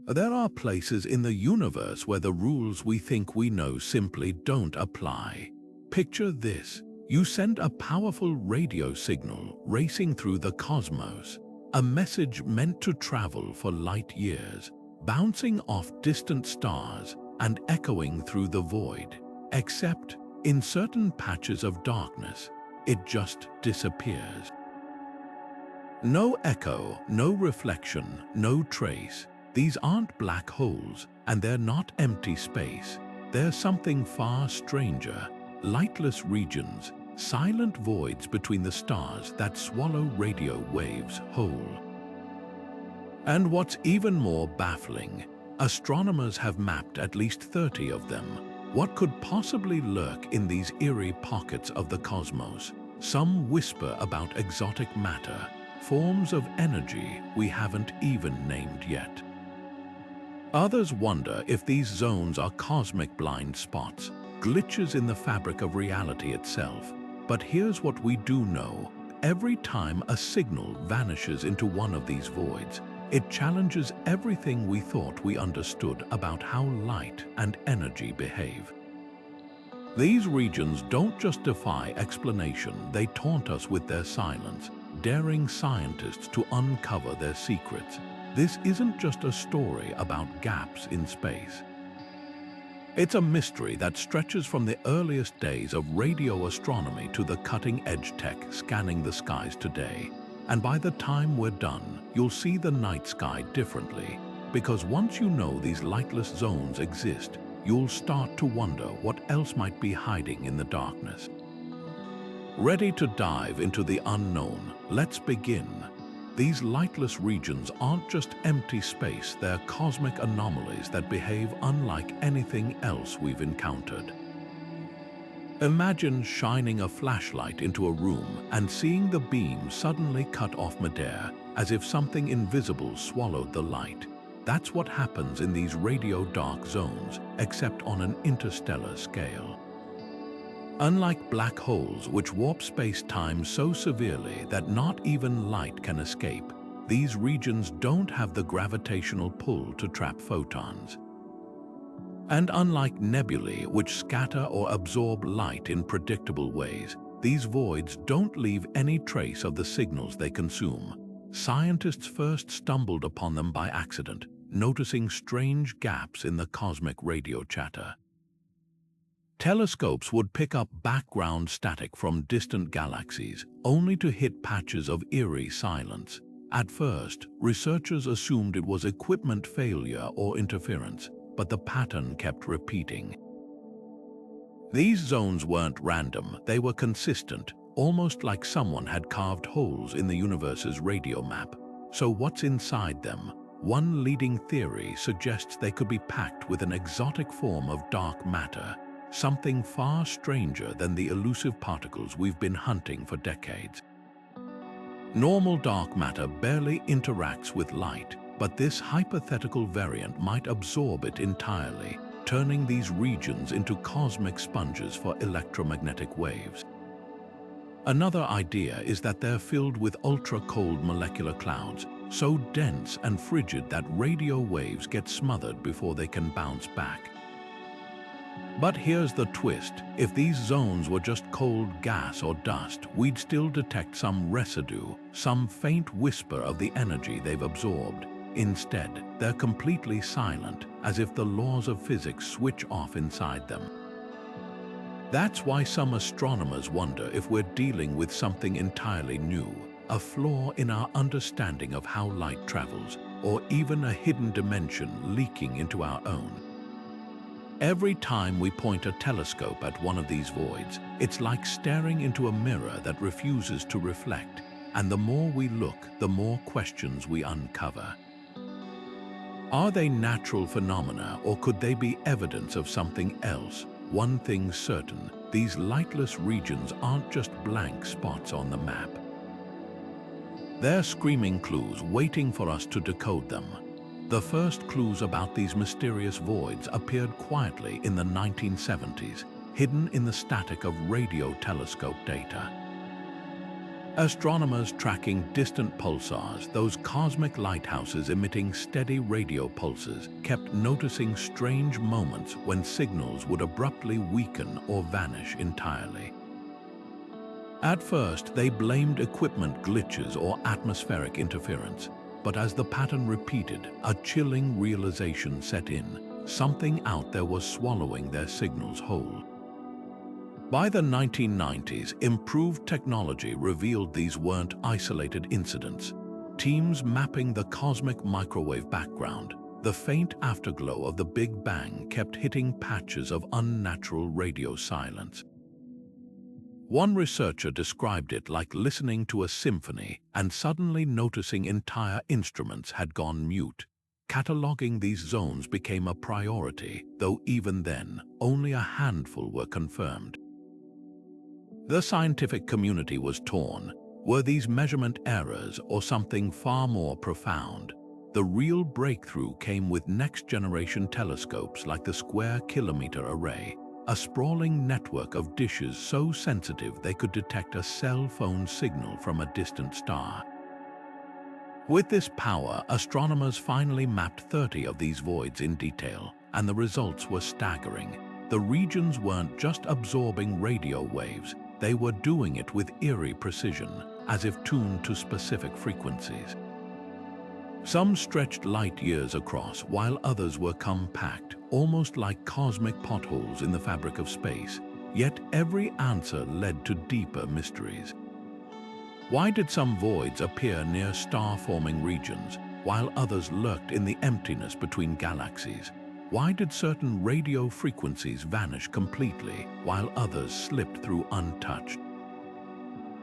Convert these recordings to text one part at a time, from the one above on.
There are places in the universe where the rules we think we know simply don't apply. Picture this. You send a powerful radio signal racing through the cosmos, a message meant to travel for light years, bouncing off distant stars and echoing through the void. Except, in certain patches of darkness, it just disappears. No echo, no reflection, no trace. These aren't black holes, and they're not empty space. They're something far stranger, lightless regions, silent voids between the stars that swallow radio waves whole. And what's even more baffling, astronomers have mapped at least 30 of them. What could possibly lurk in these eerie pockets of the cosmos? Some whisper about exotic matter, forms of energy we haven't even named yet. Others wonder if these zones are cosmic blind spots, glitches in the fabric of reality itself. But here's what we do know. Every time a signal vanishes into one of these voids, it challenges everything we thought we understood about how light and energy behave. These regions don't just defy explanation, they taunt us with their silence, daring scientists to uncover their secrets. This isn't just a story about gaps in space. It's a mystery that stretches from the earliest days of radio astronomy to the cutting-edge tech scanning the skies today. And by the time we're done, you'll see the night sky differently. Because once you know these lightless zones exist, you'll start to wonder what else might be hiding in the darkness. Ready to dive into the unknown? Let's begin. These lightless regions aren't just empty space, they're cosmic anomalies that behave unlike anything else we've encountered. Imagine shining a flashlight into a room and seeing the beam suddenly cut off midair, as if something invisible swallowed the light. That's what happens in these radio dark zones, except on an interstellar scale. Unlike black holes, which warp space-time so severely that not even light can escape, these regions don't have the gravitational pull to trap photons. And unlike nebulae, which scatter or absorb light in predictable ways, these voids don't leave any trace of the signals they consume. Scientists first stumbled upon them by accident, noticing strange gaps in the cosmic radio chatter. Telescopes would pick up background static from distant galaxies, only to hit patches of eerie silence. At first, researchers assumed it was equipment failure or interference, but the pattern kept repeating. These zones weren't random, they were consistent, almost like someone had carved holes in the universe's radio map. So what's inside them? One leading theory suggests they could be packed with an exotic form of dark matter, something far stranger than the elusive particles we've been hunting for decades. Normal dark matter barely interacts with light, but this hypothetical variant might absorb it entirely, turning these regions into cosmic sponges for electromagnetic waves. Another idea is that they're filled with ultra-cold molecular clouds, so dense and frigid that radio waves get smothered before they can bounce back. But here's the twist. If these zones were just cold gas or dust, we'd still detect some residue, some faint whisper of the energy they've absorbed. Instead, they're completely silent, as if the laws of physics switch off inside them. That's why some astronomers wonder if we're dealing with something entirely new, a flaw in our understanding of how light travels, or even a hidden dimension leaking into our own. Every time we point a telescope at one of these voids, it's like staring into a mirror that refuses to reflect, and the more we look, the more questions we uncover. Are they natural phenomena, or could they be evidence of something else? One thing's certain, these lightless regions aren't just blank spots on the map. They're screaming clues waiting for us to decode them. The first clues about these mysterious voids appeared quietly in the 1970s, hidden in the static of radio telescope data. Astronomers tracking distant pulsars, those cosmic lighthouses emitting steady radio pulses, kept noticing strange moments when signals would abruptly weaken or vanish entirely. At first, they blamed equipment glitches or atmospheric interference, but as the pattern repeated, a chilling realization set in. Something out there was swallowing their signals whole. By the 1990s, improved technology revealed these weren't isolated incidents. Teams mapping the cosmic microwave background, the faint afterglow of the Big Bang, kept hitting patches of unnatural radio silence. One researcher described it like listening to a symphony and suddenly noticing entire instruments had gone mute. Cataloging these zones became a priority, though even then, only a handful were confirmed. The scientific community was torn. Were these measurement errors or something far more profound? The real breakthrough came with next-generation telescopes like the Square Kilometre Array, a sprawling network of dishes so sensitive they could detect a cell phone signal from a distant star. With this power, astronomers finally mapped 30 of these voids in detail, and the results were staggering. The regions weren't just absorbing radio waves, they were doing it with eerie precision, as if tuned to specific frequencies. Some stretched light years across, while others were compact, almost like cosmic potholes in the fabric of space. Yet every answer led to deeper mysteries. Why did some voids appear near star-forming regions, while others lurked in the emptiness between galaxies? Why did certain radio frequencies vanish completely, while others slipped through untouched?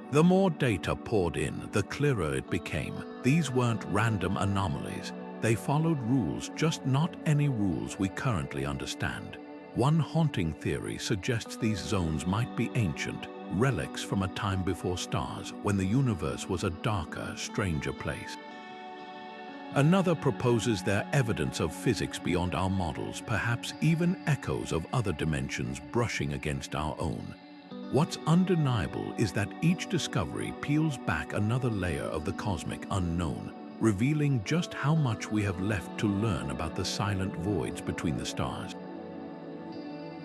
The more data poured in, the clearer it became. These weren't random anomalies. They followed rules, just not any rules we currently understand. One haunting theory suggests these zones might be ancient, relics from a time before stars, when the universe was a darker, stranger place. Another proposes they're evidence of physics beyond our models, perhaps even echoes of other dimensions brushing against our own. What's undeniable is that each discovery peels back another layer of the cosmic unknown, revealing just how much we have left to learn about the silent voids between the stars.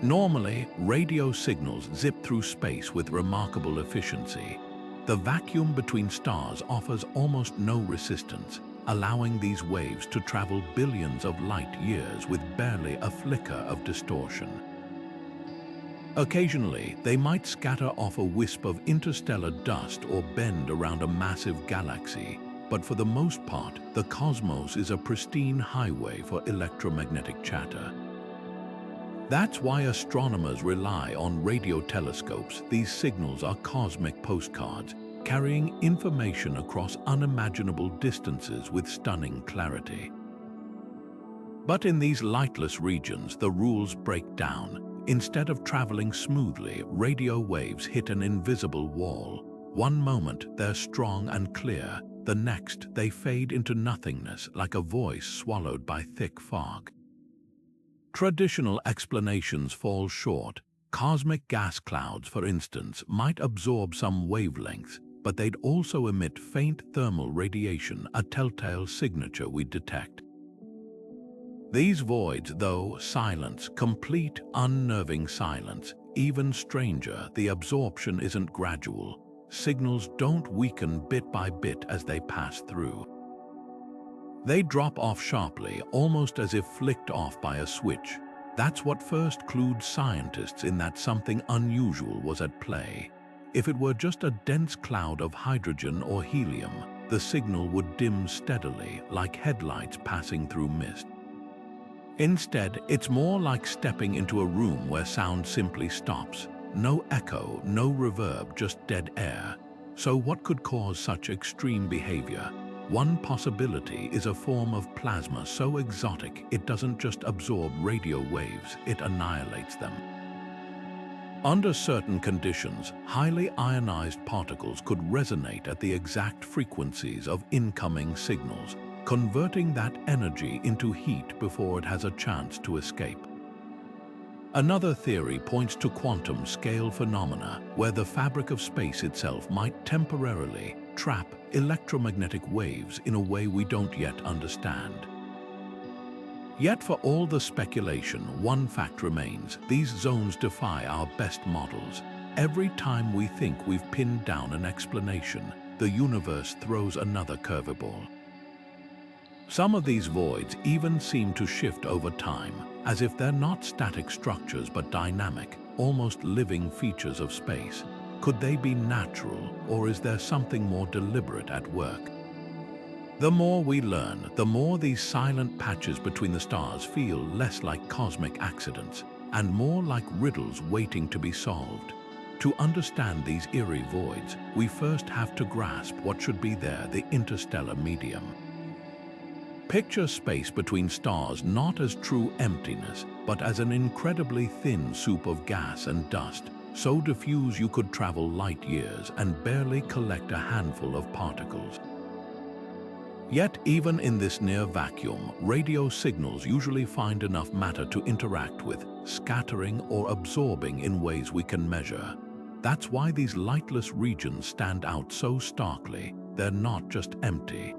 Normally, radio signals zip through space with remarkable efficiency. The vacuum between stars offers almost no resistance, allowing these waves to travel billions of light years with barely a flicker of distortion. Occasionally, they might scatter off a wisp of interstellar dust or bend around a massive galaxy, but for the most part, the cosmos is a pristine highway for electromagnetic chatter. That's why astronomers rely on radio telescopes. These signals are cosmic postcards, carrying information across unimaginable distances with stunning clarity. But in these lightless regions, the rules break down. Instead of traveling smoothly, radio waves hit an invisible wall. One moment, they're strong and clear. The next, they fade into nothingness like a voice swallowed by thick fog. Traditional explanations fall short. Cosmic gas clouds, for instance, might absorb some wavelengths, but they'd also emit faint thermal radiation, a telltale signature we detect. These voids, though, silence, complete, unnerving silence. Even stranger, the absorption isn't gradual. Signals don't weaken bit by bit as they pass through. They drop off sharply, almost as if flicked off by a switch. That's what first clued scientists in that something unusual was at play. If it were just a dense cloud of hydrogen or helium, the signal would dim steadily, like headlights passing through mist. Instead, it's more like stepping into a room where sound simply stops. No echo, no reverb, just dead air. So what could cause such extreme behavior? One possibility is a form of plasma so exotic it doesn't just absorb radio waves, it annihilates them. Under certain conditions, highly ionized particles could resonate at the exact frequencies of incoming signals, converting that energy into heat before it has a chance to escape. Another theory points to quantum scale phenomena, where the fabric of space itself might temporarily trap electromagnetic waves in a way we don't yet understand. Yet for all the speculation, one fact remains: these zones defy our best models. Every time we think we've pinned down an explanation, the universe throws another curveball. Some of these voids even seem to shift over time, as if they're not static structures but dynamic, almost living features of space. Could they be natural, or is there something more deliberate at work? The more we learn, the more these silent patches between the stars feel less like cosmic accidents and more like riddles waiting to be solved. To understand these eerie voids, we first have to grasp what should be there: the interstellar medium. Picture space between stars not as true emptiness, but as an incredibly thin soup of gas and dust, so diffuse you could travel light years and barely collect a handful of particles. Yet even in this near vacuum, radio signals usually find enough matter to interact with, scattering or absorbing in ways we can measure. That's why these lightless regions stand out so starkly. They're not just empty.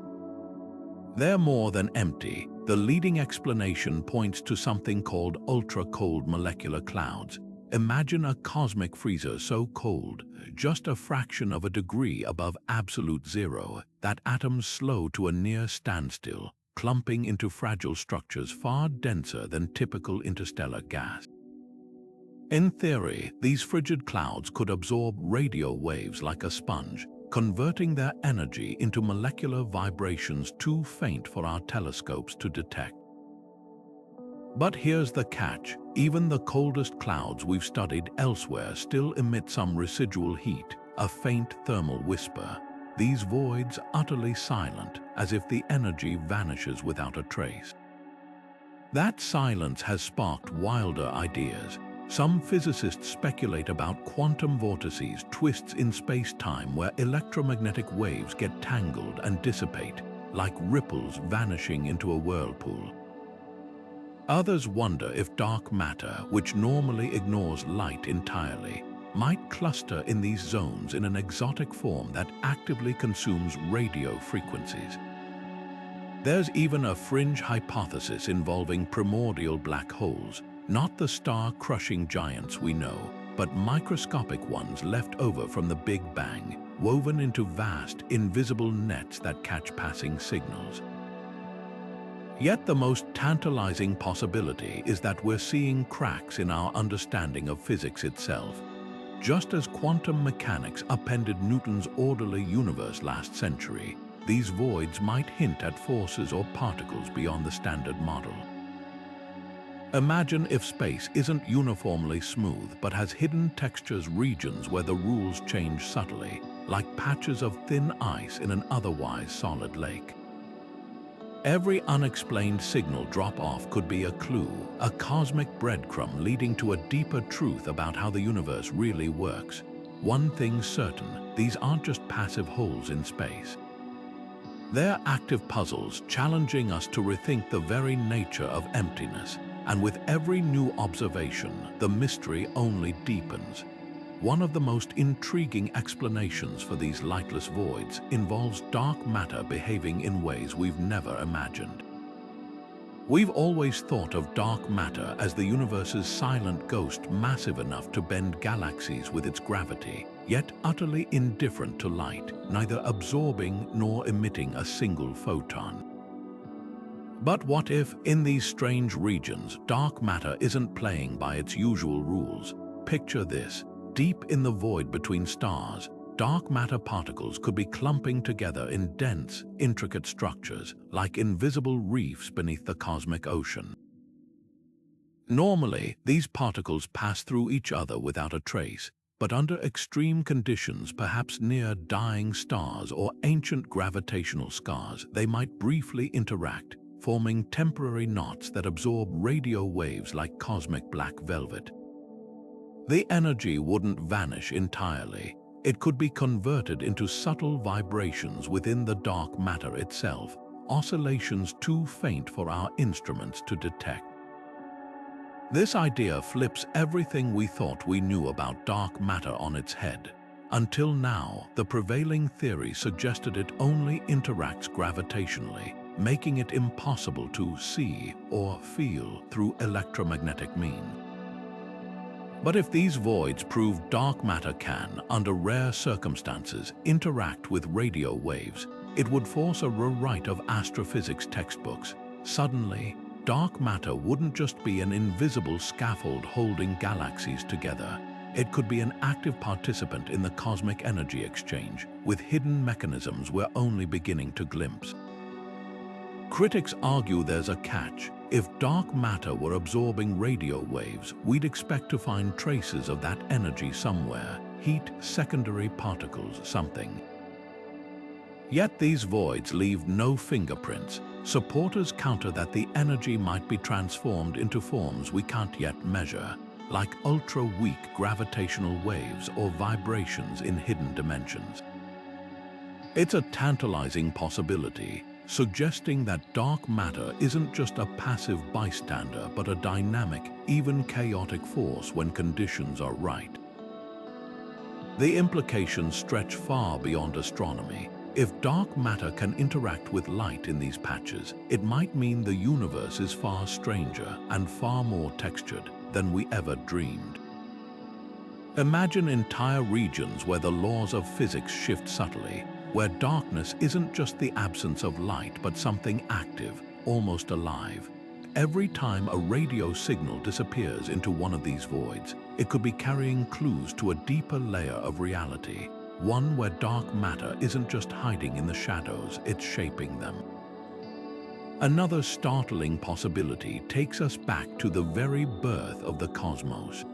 They're more than empty. The leading explanation points to something called ultra-cold molecular clouds. Imagine a cosmic freezer so cold, just a fraction of a degree above absolute zero, that atoms slow to a near standstill, clumping into fragile structures far denser than typical interstellar gas. In theory, these frigid clouds could absorb radio waves like a sponge, converting their energy into molecular vibrations too faint for our telescopes to detect. But here's the catch: even the coldest clouds we've studied elsewhere still emit some residual heat, a faint thermal whisper. These voids utterly silent, as if the energy vanishes without a trace. That silence has sparked wilder ideas. Some physicists speculate about quantum vortices, twists in space-time where electromagnetic waves get tangled and dissipate, like ripples vanishing into a whirlpool. Others wonder if dark matter, which normally ignores light entirely, might cluster in these zones in an exotic form that actively consumes radio frequencies. There's even a fringe hypothesis involving primordial black holes, not the star-crushing giants we know, but microscopic ones left over from the Big Bang, woven into vast, invisible nets that catch passing signals. Yet the most tantalizing possibility is that we're seeing cracks in our understanding of physics itself. Just as quantum mechanics upended Newton's orderly universe last century, these voids might hint at forces or particles beyond the standard model. Imagine if space isn't uniformly smooth but has hidden textures, regions where the rules change subtly, like patches of thin ice in an otherwise solid lake. Every unexplained signal drop-off could be a clue, a cosmic breadcrumb leading to a deeper truth about how the universe really works. One thing's certain: these aren't just passive holes in space. They're active puzzles challenging us to rethink the very nature of emptiness. And with every new observation, the mystery only deepens. One of the most intriguing explanations for these lightless voids involves dark matter behaving in ways we've never imagined. We've always thought of dark matter as the universe's silent ghost, massive enough to bend galaxies with its gravity, yet utterly indifferent to light, neither absorbing nor emitting a single photon. But what if, in these strange regions, dark matter isn't playing by its usual rules? Picture this: deep in the void between stars, dark matter particles could be clumping together in dense, intricate structures, like invisible reefs beneath the cosmic ocean. Normally, these particles pass through each other without a trace, but under extreme conditions, perhaps near dying stars or ancient gravitational scars, they might briefly interact, forming temporary knots that absorb radio waves like cosmic black velvet. The energy wouldn't vanish entirely. It could be converted into subtle vibrations within the dark matter itself, oscillations too faint for our instruments to detect. This idea flips everything we thought we knew about dark matter on its head. Until now, the prevailing theory suggested it only interacts gravitationally, making it impossible to see or feel through electromagnetic means. But if these voids prove dark matter can, under rare circumstances, interact with radio waves, it would force a rewrite of astrophysics textbooks. Suddenly, dark matter wouldn't just be an invisible scaffold holding galaxies together. It could be an active participant in the cosmic energy exchange, with hidden mechanisms we're only beginning to glimpse. Critics argue there's a catch. If dark matter were absorbing radio waves, we'd expect to find traces of that energy somewhere. Heat, secondary particles, something. Yet these voids leave no fingerprints. Supporters counter that the energy might be transformed into forms we can't yet measure, like ultra-weak gravitational waves or vibrations in hidden dimensions. It's a tantalizing possibility, suggesting that dark matter isn't just a passive bystander but a dynamic, even chaotic force when conditions are right. The implications stretch far beyond astronomy. If dark matter can interact with light in these patches, it might mean the universe is far stranger and far more textured than we ever dreamed. Imagine entire regions where the laws of physics shift subtly, where darkness isn't just the absence of light but something active, almost alive. Every time a radio signal disappears into one of these voids, it could be carrying clues to a deeper layer of reality, one where dark matter isn't just hiding in the shadows, it's shaping them. Another startling possibility takes us back to the very birth of the cosmos.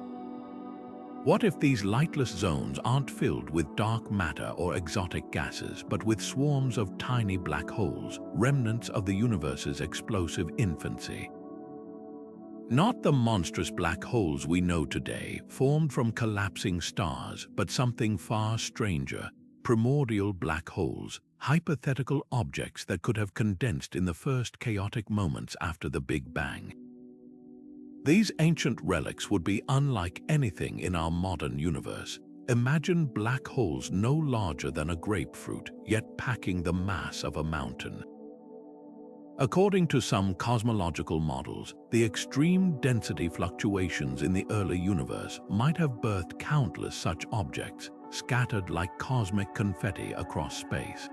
What if these lightless zones aren't filled with dark matter or exotic gases, but with swarms of tiny black holes, remnants of the universe's explosive infancy? Not the monstrous black holes we know today, formed from collapsing stars, but something far stranger, primordial black holes, hypothetical objects that could have condensed in the first chaotic moments after the Big Bang. These ancient relics would be unlike anything in our modern universe. Imagine black holes no larger than a grapefruit, yet packing the mass of a mountain. According to some cosmological models, the extreme density fluctuations in the early universe might have birthed countless such objects, scattered like cosmic confetti across space.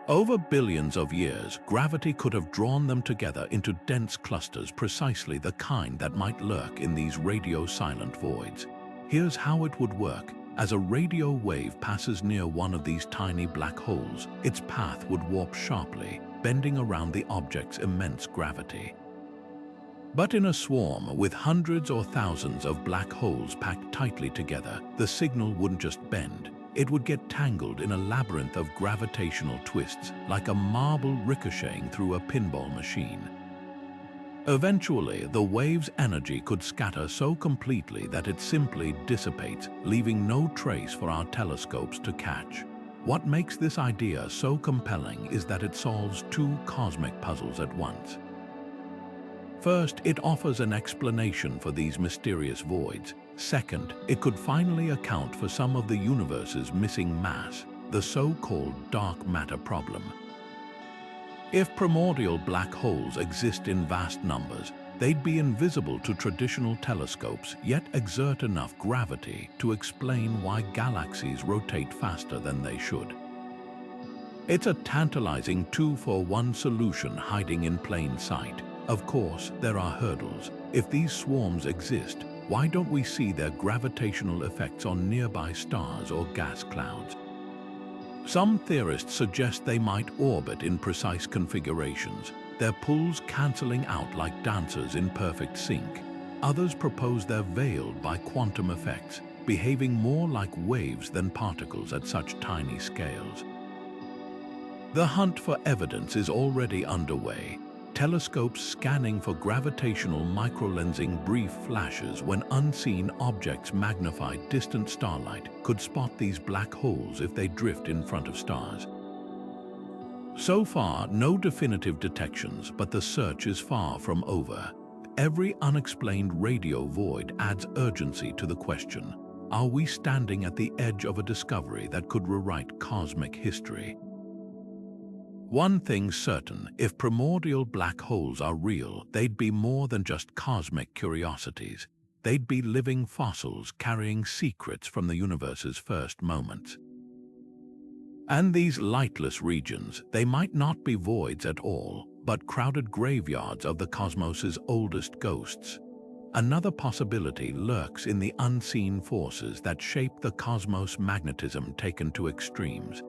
Over billions of years, gravity could have drawn them together into dense clusters, precisely the kind that might lurk in these radio-silent voids. Here's how it would work. As a radio wave passes near one of these tiny black holes, its path would warp sharply, bending around the object's immense gravity. But in a swarm with hundreds or thousands of black holes packed tightly together, the signal wouldn't just bend. It would get tangled in a labyrinth of gravitational twists, like a marble ricocheting through a pinball machine. Eventually, the wave's energy could scatter so completely that it simply dissipates, leaving no trace for our telescopes to catch. What makes this idea so compelling is that it solves two cosmic puzzles at once. First, it offers an explanation for these mysterious voids. Second, it could finally account for some of the universe's missing mass, the so-called dark matter problem. If primordial black holes exist in vast numbers, they'd be invisible to traditional telescopes, yet exert enough gravity to explain why galaxies rotate faster than they should. It's a tantalizing two-for-one solution hiding in plain sight. Of course, there are hurdles. If these swarms exist, why don't we see their gravitational effects on nearby stars or gas clouds? Some theorists suggest they might orbit in precise configurations, their pulls cancelling out like dancers in perfect sync. Others propose they're veiled by quantum effects, behaving more like waves than particles at such tiny scales. The hunt for evidence is already underway. Telescopes scanning for gravitational microlensing brief flashes when unseen objects magnify distant starlight could spot these black holes if they drift in front of stars. So far, no definitive detections, but the search is far from over. every unexplained radio void adds urgency to the question, are we standing at the edge of a discovery that could rewrite cosmic history? One thing's certain, if primordial black holes are real, they'd be more than just cosmic curiosities. They'd be living fossils carrying secrets from the universe's first moments. And these lightless regions, they might not be voids at all, but crowded graveyards of the cosmos's oldest ghosts. Another possibility lurks in the unseen forces that shape the cosmos' magnetism taken to extremes.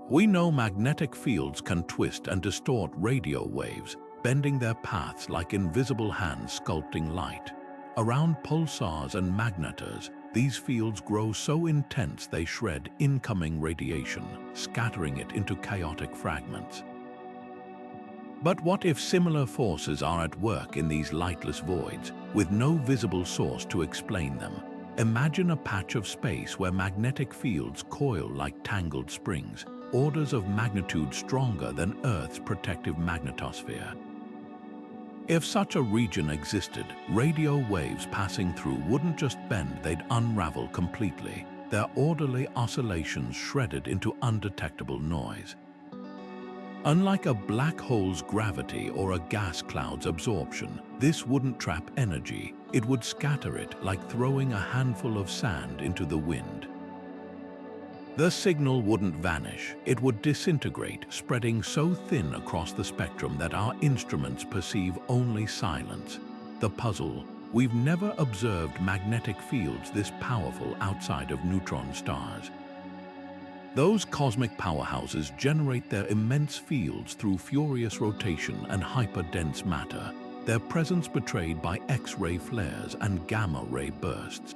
We know magnetic fields can twist and distort radio waves, bending their paths like invisible hands sculpting light. Around pulsars and magnetars, these fields grow so intense they shred incoming radiation, scattering it into chaotic fragments. But what if similar forces are at work in these lightless voids, with no visible source to explain them? Imagine a patch of space where magnetic fields coil like tangled springs, orders of magnitude stronger than Earth's protective magnetosphere. If such a region existed, radio waves passing through wouldn't just bend, they'd unravel completely, their orderly oscillations shredded into undetectable noise. Unlike a black hole's gravity or a gas cloud's absorption, this wouldn't trap energy, it would scatter it like throwing a handful of sand into the wind. The signal wouldn't vanish, it would disintegrate, spreading so thin across the spectrum that our instruments perceive only silence. The puzzle: we've never observed magnetic fields this powerful outside of neutron stars. Those cosmic powerhouses generate their immense fields through furious rotation and hyperdense matter, their presence betrayed by X-ray flares and gamma-ray bursts.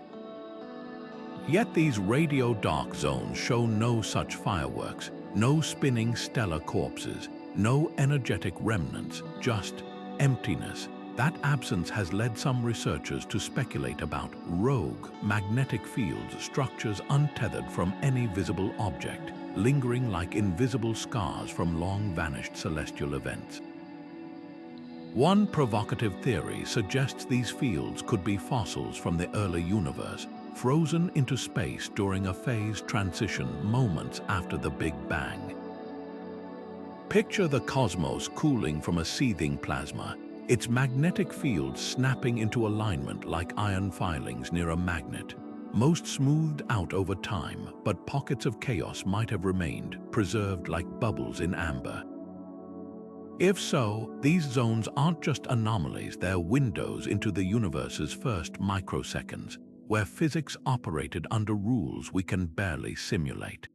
Yet these radio dark zones show no such fireworks, no spinning stellar corpses, no energetic remnants, just emptiness. That absence has led some researchers to speculate about rogue magnetic fields, structures untethered from any visible object, lingering like invisible scars from long-vanished celestial events. One provocative theory suggests these fields could be fossils from the early universe, frozen into space during a phase transition moments after the Big Bang. Picture the cosmos cooling from a seething plasma, its magnetic fields snapping into alignment like iron filings near a magnet, most smoothed out over time, but pockets of chaos might have remained, preserved like bubbles in amber. If so, these zones aren't just anomalies, they're windows into the universe's first microseconds, where physics operated under rules we can barely simulate.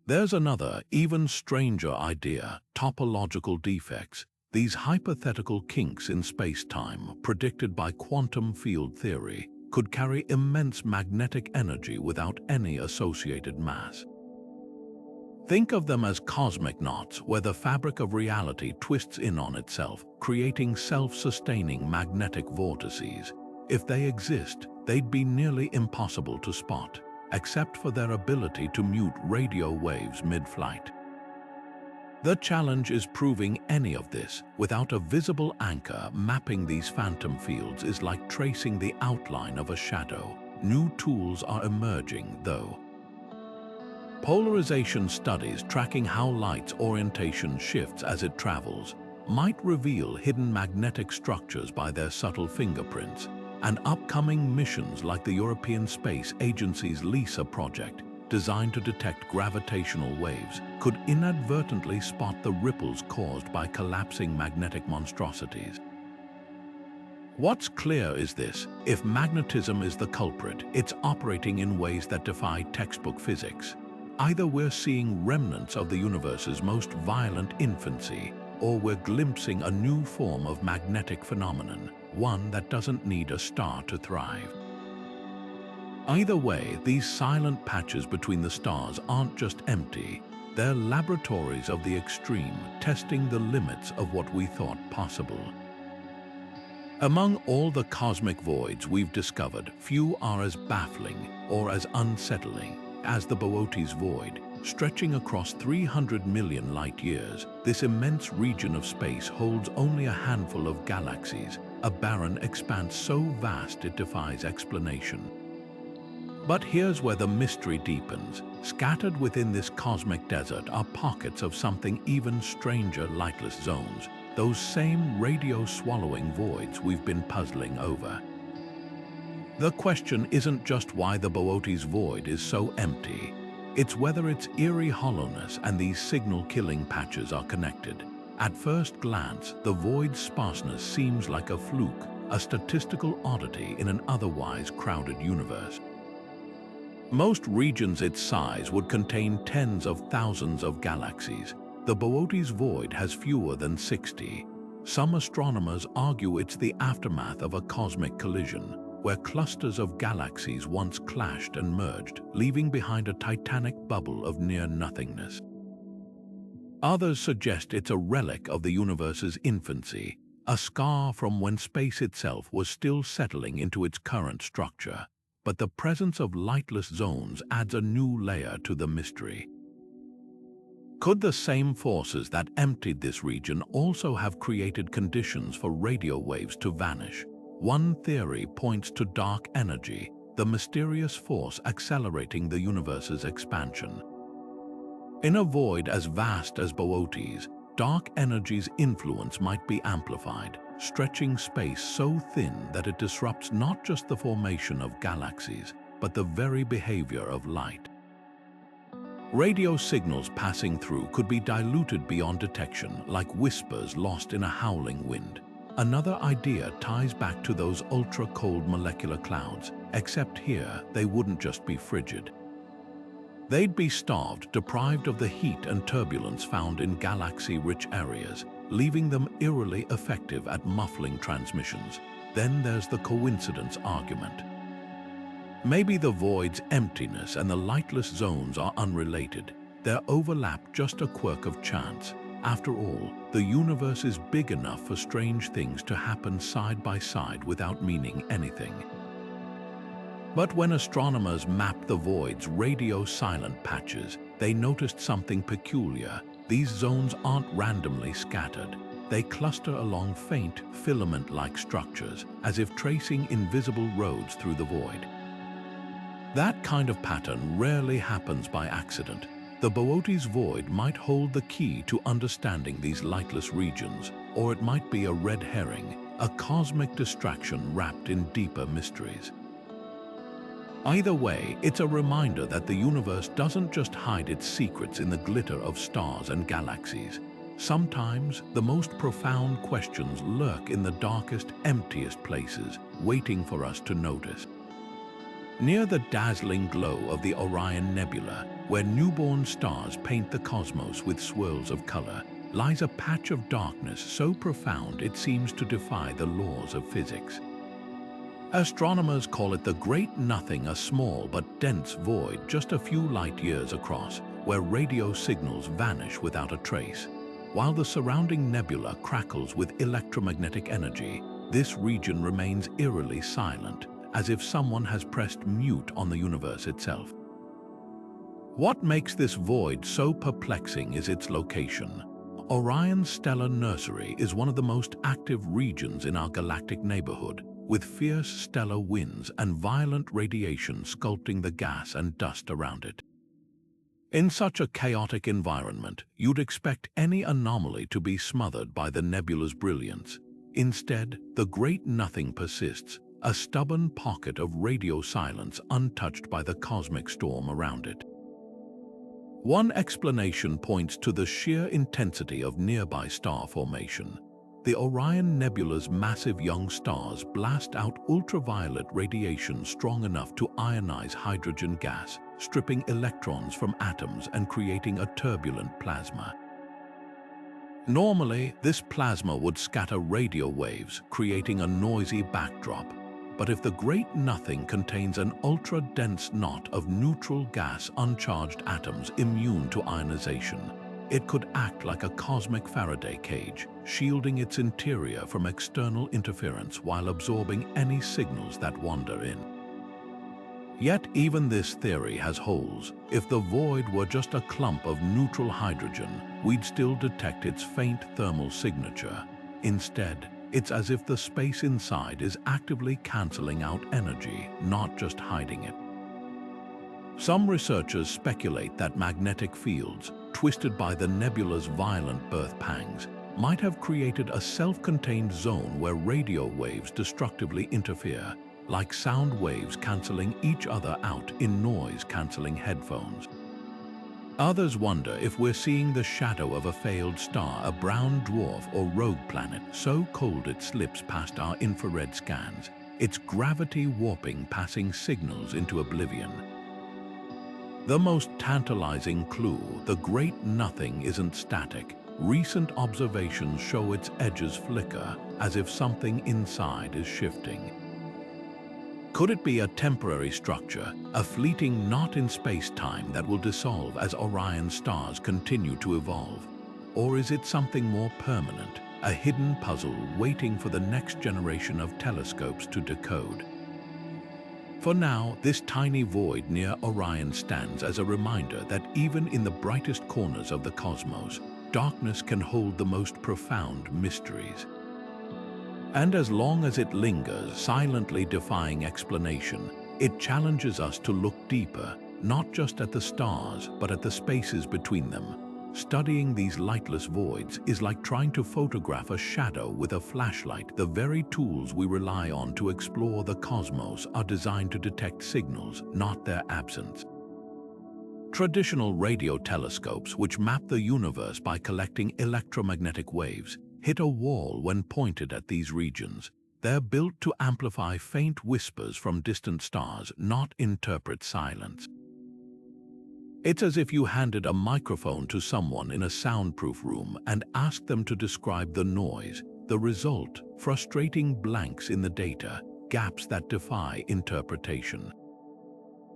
There's another, even stranger idea: topological defects. These hypothetical kinks in space-time, predicted by quantum field theory, could carry immense magnetic energy without any associated mass. Think of them as cosmic knots where the fabric of reality twists in on itself, creating self-sustaining magnetic vortices. If they exist, they'd be nearly impossible to spot, except for their ability to mute radio waves mid-flight. The challenge is proving any of this without a visible anchor. Mapping these phantom fields is like tracing the outline of a shadow. New tools are emerging, though. Polarization studies tracking how light's orientation shifts as it travels might reveal hidden magnetic structures by their subtle fingerprints, and upcoming missions like the European Space Agency's LISA project, designed to detect gravitational waves, could inadvertently spot the ripples caused by collapsing magnetic monstrosities. What's clear is this: if magnetism is the culprit, it's operating in ways that defy textbook physics. Either we're seeing remnants of the universe's most violent infancy, or we're glimpsing a new form of magnetic phenomenon, one that doesn't need a star to thrive. Either way, these silent patches between the stars aren't just empty, they're laboratories of the extreme, testing the limits of what we thought possible. Among all the cosmic voids we've discovered, few are as baffling or as unsettling as the Boötes void, Stretching across 300 million light-years, this immense region of space holds only a handful of galaxies, a barren expanse so vast it defies explanation. But here's where the mystery deepens. Scattered within this cosmic desert are pockets of something even stranger: lightless zones, those same radio-swallowing voids we've been puzzling over. The question isn't just why the Boötes void is so empty. It's whether its eerie hollowness and these signal-killing patches are connected. At first glance, the void's sparseness seems like a fluke, a statistical oddity in an otherwise crowded universe. Most regions its size would contain tens of thousands of galaxies. The Boötes void has fewer than 60. Some astronomers argue it's the aftermath of a cosmic collision, where clusters of galaxies once clashed and merged, leaving behind a titanic bubble of near-nothingness. Others suggest it's a relic of the universe's infancy, a scar from when space itself was still settling into its current structure. But the presence of lightless zones adds a new layer to the mystery. Could the same forces that emptied this region also have created conditions for radio waves to vanish? One theory points to dark energy, the mysterious force accelerating the universe's expansion. In a void as vast as Boötes, dark energy's influence might be amplified, stretching space so thin that it disrupts not just the formation of galaxies, but the very behavior of light. Radio signals passing through could be diluted beyond detection, like whispers lost in a howling wind. Another idea ties back to those ultra-cold molecular clouds, except here they wouldn't just be frigid. They'd be starved, deprived of the heat and turbulence found in galaxy-rich areas, leaving them eerily effective at muffling transmissions. Then there's the coincidence argument. Maybe the void's emptiness and the lightless zones are unrelated, their overlap just a quirk of chance. After all, the universe is big enough for strange things to happen side by side without meaning anything. But when astronomers mapped the void's radio-silent patches, they noticed something peculiar. These zones aren't randomly scattered. They cluster along faint, filament-like structures, as if tracing invisible roads through the void. That kind of pattern rarely happens by accident. The Boötes void might hold the key to understanding these lightless regions, or it might be a red herring, a cosmic distraction wrapped in deeper mysteries. Either way, it's a reminder that the universe doesn't just hide its secrets in the glitter of stars and galaxies. Sometimes, the most profound questions lurk in the darkest, emptiest places, waiting for us to notice. Near the dazzling glow of the Orion Nebula, where newborn stars paint the cosmos with swirls of color, lies a patch of darkness so profound it seems to defy the laws of physics. Astronomers call it the Great Nothing, a small but dense void just a few light-years across, where radio signals vanish without a trace. While the surrounding nebula crackles with electromagnetic energy, this region remains eerily silent, as if someone has pressed mute on the universe itself. What makes this void so perplexing is its location. Orion's stellar nursery is one of the most active regions in our galactic neighborhood, with fierce stellar winds and violent radiation sculpting the gas and dust around it. In such a chaotic environment, you'd expect any anomaly to be smothered by the nebula's brilliance. Instead, the Great Nothing persists, a stubborn pocket of radio silence untouched by the cosmic storm around it. One explanation points to the sheer intensity of nearby star formation. The Orion Nebula's massive young stars blast out ultraviolet radiation strong enough to ionize hydrogen gas, stripping electrons from atoms and creating a turbulent plasma. Normally, this plasma would scatter radio waves, creating a noisy backdrop. But if the Great Nothing contains an ultra-dense knot of neutral gas uncharged atoms immune to ionization, it could act like a cosmic Faraday cage, shielding its interior from external interference while absorbing any signals that wander in. Yet even this theory has holes. If the void were just a clump of neutral hydrogen, we'd still detect its faint thermal signature. Instead, it's as if the space inside is actively cancelling out energy, not just hiding it. Some researchers speculate that magnetic fields, twisted by the nebula's violent birth pangs, might have created a self-contained zone where radio waves destructively interfere, like sound waves cancelling each other out in noise-cancelling headphones. Others wonder if we're seeing the shadow of a failed star, a brown dwarf or rogue planet so cold it slips past our infrared scans, its gravity warping passing signals into oblivion. The most tantalizing clue, the great nothing isn't static. Recent observations show its edges flicker, as if something inside is shifting. Could it be a temporary structure, a fleeting knot in space-time that will dissolve as Orion's stars continue to evolve? Or is it something more permanent, a hidden puzzle waiting for the next generation of telescopes to decode? For now, this tiny void near Orion stands as a reminder that even in the brightest corners of the cosmos, darkness can hold the most profound mysteries. And as long as it lingers, silently defying explanation, it challenges us to look deeper, not just at the stars, but at the spaces between them. Studying these lightless voids is like trying to photograph a shadow with a flashlight. The very tools we rely on to explore the cosmos are designed to detect signals, not their absence. Traditional radio telescopes, which map the universe by collecting electromagnetic waves, hit a wall when pointed at these regions. They're built to amplify faint whispers from distant stars, not interpret silence. It's as if you handed a microphone to someone in a soundproof room and asked them to describe the noise. The result, frustrating blanks in the data, gaps that defy interpretation.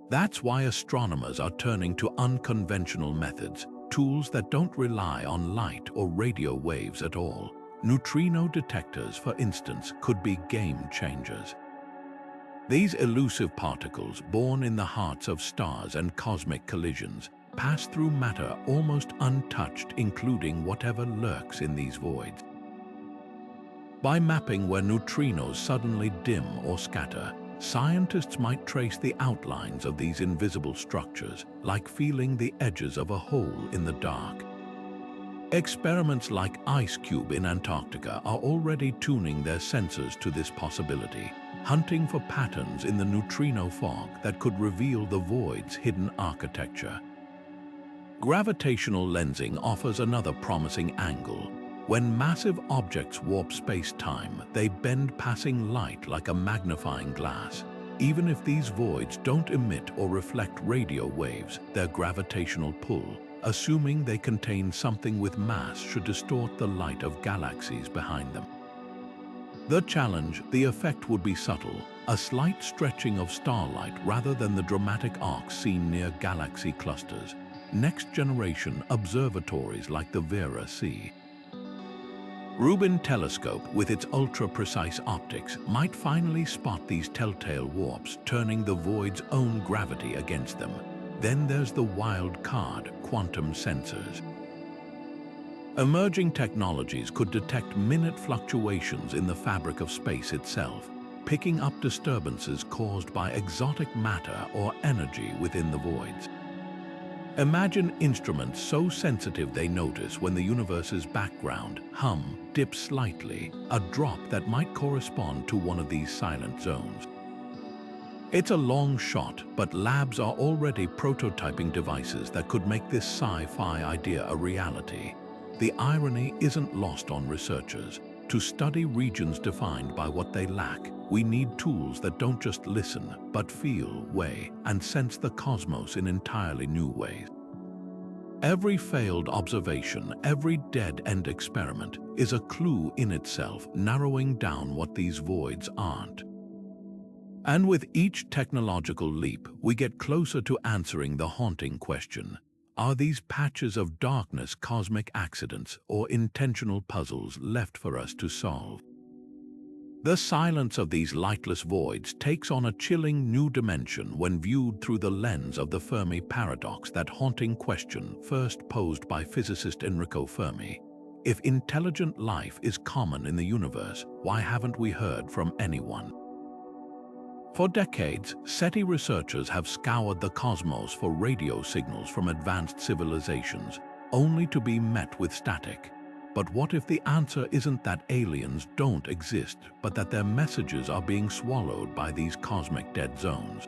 That's why astronomers are turning to unconventional methods, tools that don't rely on light or radio waves at all. Neutrino detectors, for instance, could be game changers. These elusive particles, born in the hearts of stars and cosmic collisions, pass through matter almost untouched, including whatever lurks in these voids. By mapping where neutrinos suddenly dim or scatter, scientists might trace the outlines of these invisible structures, like feeling the edges of a hole in the dark. Experiments like Ice Cube in Antarctica are already tuning their sensors to this possibility, hunting for patterns in the neutrino fog that could reveal the void's hidden architecture. Gravitational lensing offers another promising angle. When massive objects warp space-time, they bend passing light like a magnifying glass. Even if these voids don't emit or reflect radio waves, their gravitational pull, assuming they contain something with mass, should distort the light of galaxies behind them. The challenge, the effect would be subtle, a slight stretching of starlight rather than the dramatic arcs seen near galaxy clusters. Next-generation observatories like the Vera C. Rubin telescope, with its ultra-precise optics, might finally spot these telltale warps, turning the void's own gravity against them. Then there's the wild card, quantum sensors. Emerging technologies could detect minute fluctuations in the fabric of space itself, picking up disturbances caused by exotic matter or energy within the voids. Imagine instruments so sensitive they notice when the universe's background hum dips slightly, a drop that might correspond to one of these silent zones. It's a long shot, but labs are already prototyping devices that could make this sci-fi idea a reality. The irony isn't lost on researchers. To study regions defined by what they lack, we need tools that don't just listen, but feel, weigh, and sense the cosmos in entirely new ways. Every failed observation, every dead-end experiment is a clue in itself, narrowing down what these voids aren't. And with each technological leap, we get closer to answering the haunting question: are these patches of darkness cosmic accidents or intentional puzzles left for us to solve? The silence of these lightless voids takes on a chilling new dimension when viewed through the lens of the Fermi Paradox, that haunting question first posed by physicist Enrico Fermi. If intelligent life is common in the universe, why haven't we heard from anyone? For decades, SETI researchers have scoured the cosmos for radio signals from advanced civilizations, only to be met with static. But what if the answer isn't that aliens don't exist, but that their messages are being swallowed by these cosmic dead zones?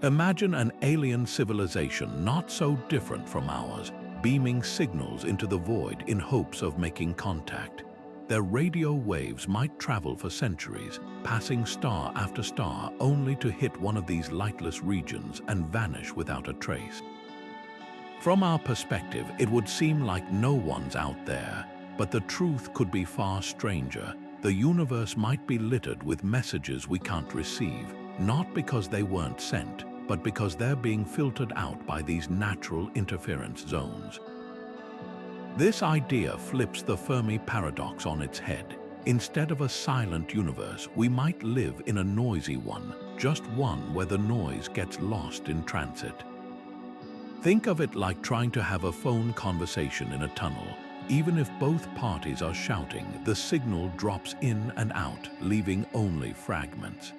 Imagine an alien civilization not so different from ours, beaming signals into the void in hopes of making contact. Their radio waves might travel for centuries, passing star after star, only to hit one of these lightless regions and vanish without a trace. From our perspective, it would seem like no one's out there, but the truth could be far stranger. The universe might be littered with messages we can't receive, not because they weren't sent, but because they're being filtered out by these natural interference zones. This idea flips the Fermi paradox on its head. Instead of a silent universe, we might live in a noisy one, just one where the noise gets lost in transit. Think of it like trying to have a phone conversation in a tunnel. Even if both parties are shouting, the signal drops in and out, leaving only fragments.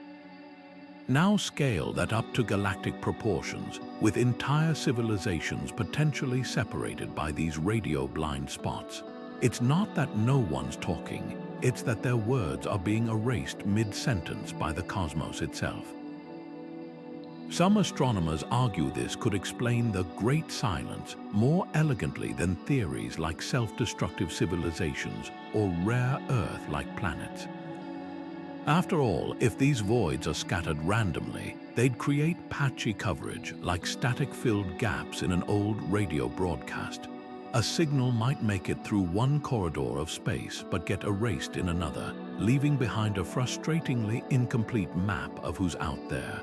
Now scale that up to galactic proportions, with entire civilizations potentially separated by these radio blind spots. It's not that no one's talking, it's that their words are being erased mid-sentence by the cosmos itself. Some astronomers argue this could explain the Great Silence more elegantly than theories like self-destructive civilizations or rare Earth-like planets. After all, if these voids are scattered randomly, they'd create patchy coverage like static-filled gaps in an old radio broadcast. A signal might make it through one corridor of space but get erased in another, leaving behind a frustratingly incomplete map of who's out there.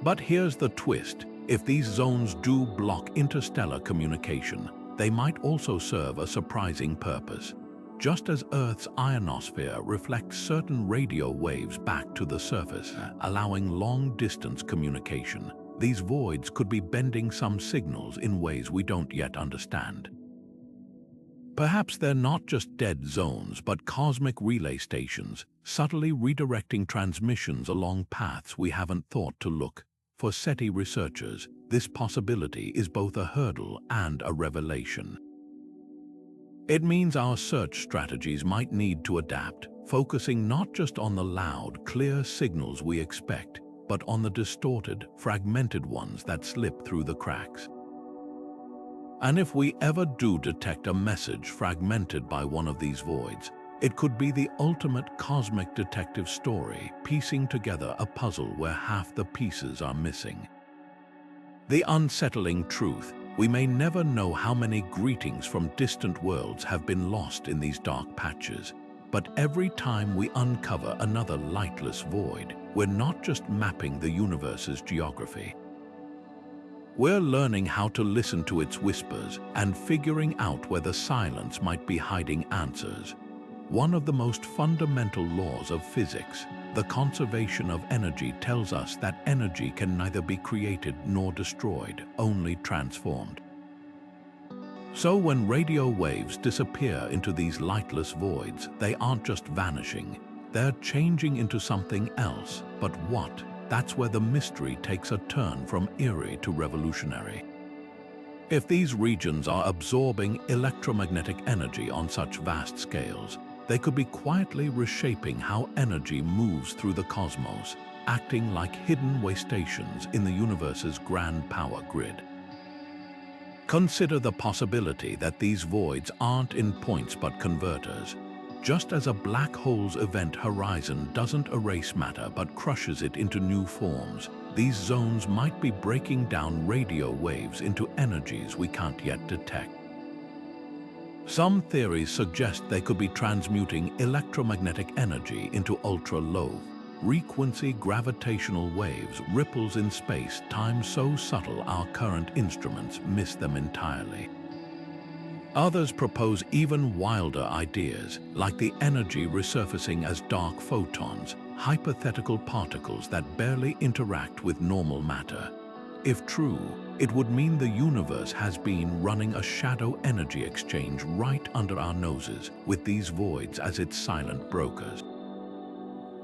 But here's the twist. If these zones do block interstellar communication, they might also serve a surprising purpose. Just as Earth's ionosphere reflects certain radio waves back to the surface, allowing long-distance communication, these voids could be bending some signals in ways we don't yet understand. Perhaps they're not just dead zones, but cosmic relay stations, subtly redirecting transmissions along paths we haven't thought to look. For SETI researchers, this possibility is both a hurdle and a revelation. It means our search strategies might need to adapt, focusing not just on the loud, clear signals we expect, but on the distorted, fragmented ones that slip through the cracks. And if we ever do detect a message fragmented by one of these voids, it could be the ultimate cosmic detective story, piecing together a puzzle where half the pieces are missing. The unsettling truth: we may never know how many greetings from distant worlds have been lost in these dark patches. But every time we uncover another lightless void, we're not just mapping the universe's geography. We're learning how to listen to its whispers and figuring out where the silence might be hiding answers. One of the most fundamental laws of physics, the conservation of energy, tells us that energy can neither be created nor destroyed, only transformed. So when radio waves disappear into these lightless voids, they aren't just vanishing, they're changing into something else. But what? That's where the mystery takes a turn from eerie to revolutionary. If these regions are absorbing electromagnetic energy on such vast scales, they could be quietly reshaping how energy moves through the cosmos, acting like hidden way stations in the universe's grand power grid. Consider the possibility that these voids aren't endpoints but converters. Just as a black hole's event horizon doesn't erase matter but crushes it into new forms, these zones might be breaking down radio waves into energies we can't yet detect. Some theories suggest they could be transmuting electromagnetic energy into ultra-low, frequency gravitational waves, ripples in space-time so subtle our current instruments miss them entirely. Others propose even wilder ideas, like the energy resurfacing as dark photons, hypothetical particles that barely interact with normal matter. If true, it would mean the universe has been running a shadow energy exchange right under our noses, with these voids as its silent brokers.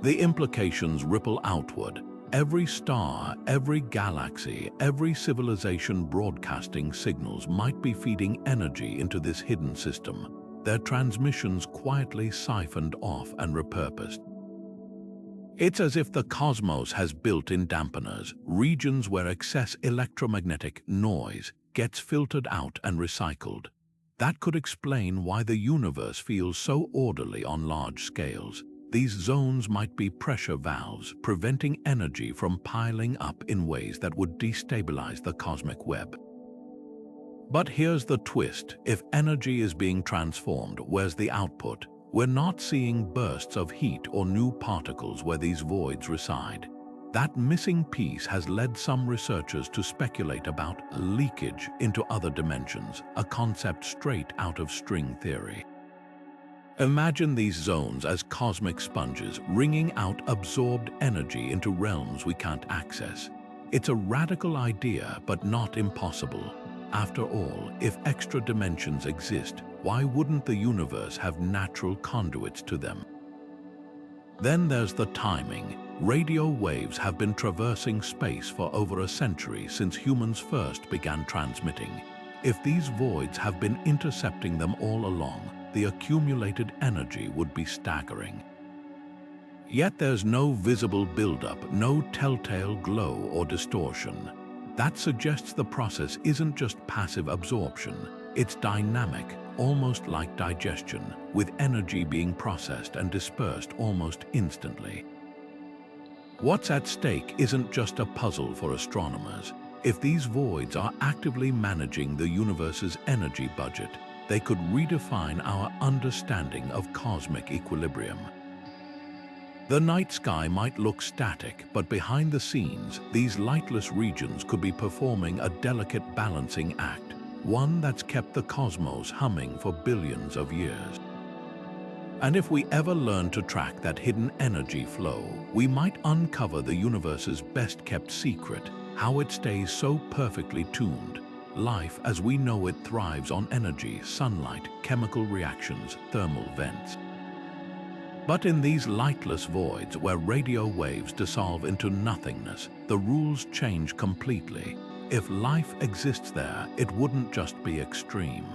The implications ripple outward. Every star, every galaxy, every civilization broadcasting signals might be feeding energy into this hidden system, their transmissions quietly siphoned off and repurposed. It's as if the cosmos has built-in dampeners, regions where excess electromagnetic noise gets filtered out and recycled. That could explain why the universe feels so orderly on large scales. These zones might be pressure valves, preventing energy from piling up in ways that would destabilize the cosmic web. But here's the twist: if energy is being transformed, where's the output? We're not seeing bursts of heat or new particles where these voids reside. That missing piece has led some researchers to speculate about leakage into other dimensions, a concept straight out of string theory. Imagine these zones as cosmic sponges, wringing out absorbed energy into realms we can't access. It's a radical idea, but not impossible. After all, if extra dimensions exist, why wouldn't the universe have natural conduits to them? Then there's the timing. Radio waves have been traversing space for over a century since humans first began transmitting. If these voids have been intercepting them all along, the accumulated energy would be staggering. Yet there's no visible buildup, no telltale glow or distortion. That suggests the process isn't just passive absorption, it's dynamic, almost like digestion, with energy being processed and dispersed almost instantly. What's at stake isn't just a puzzle for astronomers. If these voids are actively managing the universe's energy budget, they could redefine our understanding of cosmic equilibrium. The night sky might look static, but behind the scenes, these lightless regions could be performing a delicate balancing act, one that's kept the cosmos humming for billions of years. And if we ever learn to track that hidden energy flow, we might uncover the universe's best-kept secret, how it stays so perfectly tuned. Life as we know it thrives on energy, sunlight, chemical reactions, thermal vents. But in these lightless voids where radio waves dissolve into nothingness, the rules change completely. If life exists there, it wouldn't just be extreme.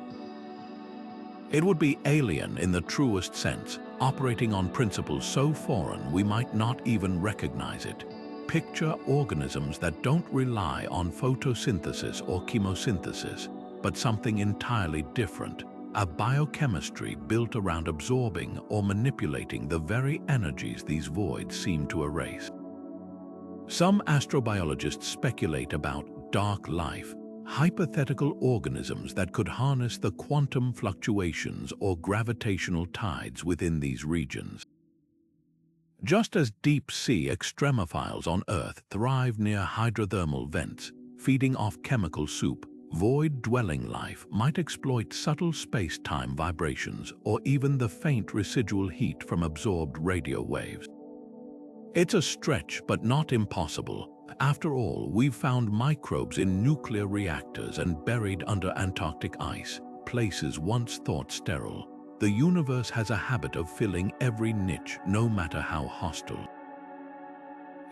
It would be alien in the truest sense, operating on principles so foreign we might not even recognize it. Picture organisms that don't rely on photosynthesis or chemosynthesis, but something entirely different. A biochemistry built around absorbing or manipulating the very energies these voids seem to erase. Some astrobiologists speculate about dark life, hypothetical organisms that could harness the quantum fluctuations or gravitational tides within these regions. Just as deep-sea extremophiles on Earth thrive near hydrothermal vents, feeding off chemical soup, void-dwelling life might exploit subtle space-time vibrations or even the faint residual heat from absorbed radio waves. It's a stretch, but not impossible. After all, we've found microbes in nuclear reactors and buried under Antarctic ice, places once thought sterile. The universe has a habit of filling every niche, no matter how hostile.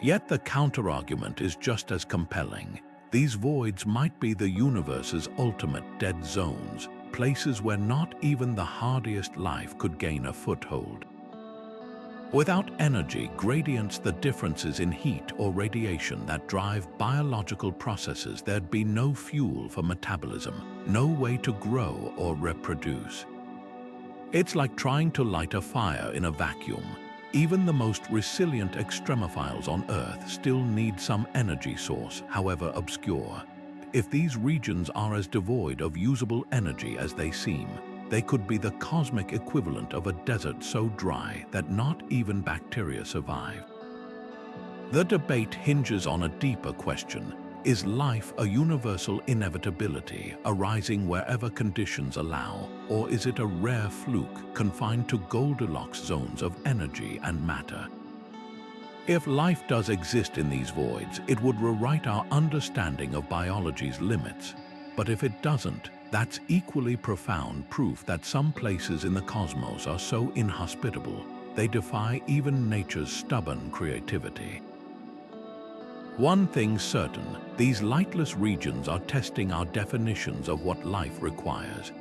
Yet the counterargument is just as compelling. These voids might be the universe's ultimate dead zones, places where not even the hardiest life could gain a foothold. Without energy gradients, the differences in heat or radiation that drive biological processes, there'd be no fuel for metabolism, no way to grow or reproduce. It's like trying to light a fire in a vacuum. Even the most resilient extremophiles on Earth still need some energy source, however obscure. If these regions are as devoid of usable energy as they seem, they could be the cosmic equivalent of a desert so dry that not even bacteria survive. The debate hinges on a deeper question. Is life a universal inevitability arising wherever conditions allow, or is it a rare fluke confined to Goldilocks zones of energy and matter? If life does exist in these voids, it would rewrite our understanding of biology's limits. But if it doesn't, that's equally profound proof that some places in the cosmos are so inhospitable, they defy even nature's stubborn creativity. One thing's certain, these lightless regions are testing our definitions of what life requires.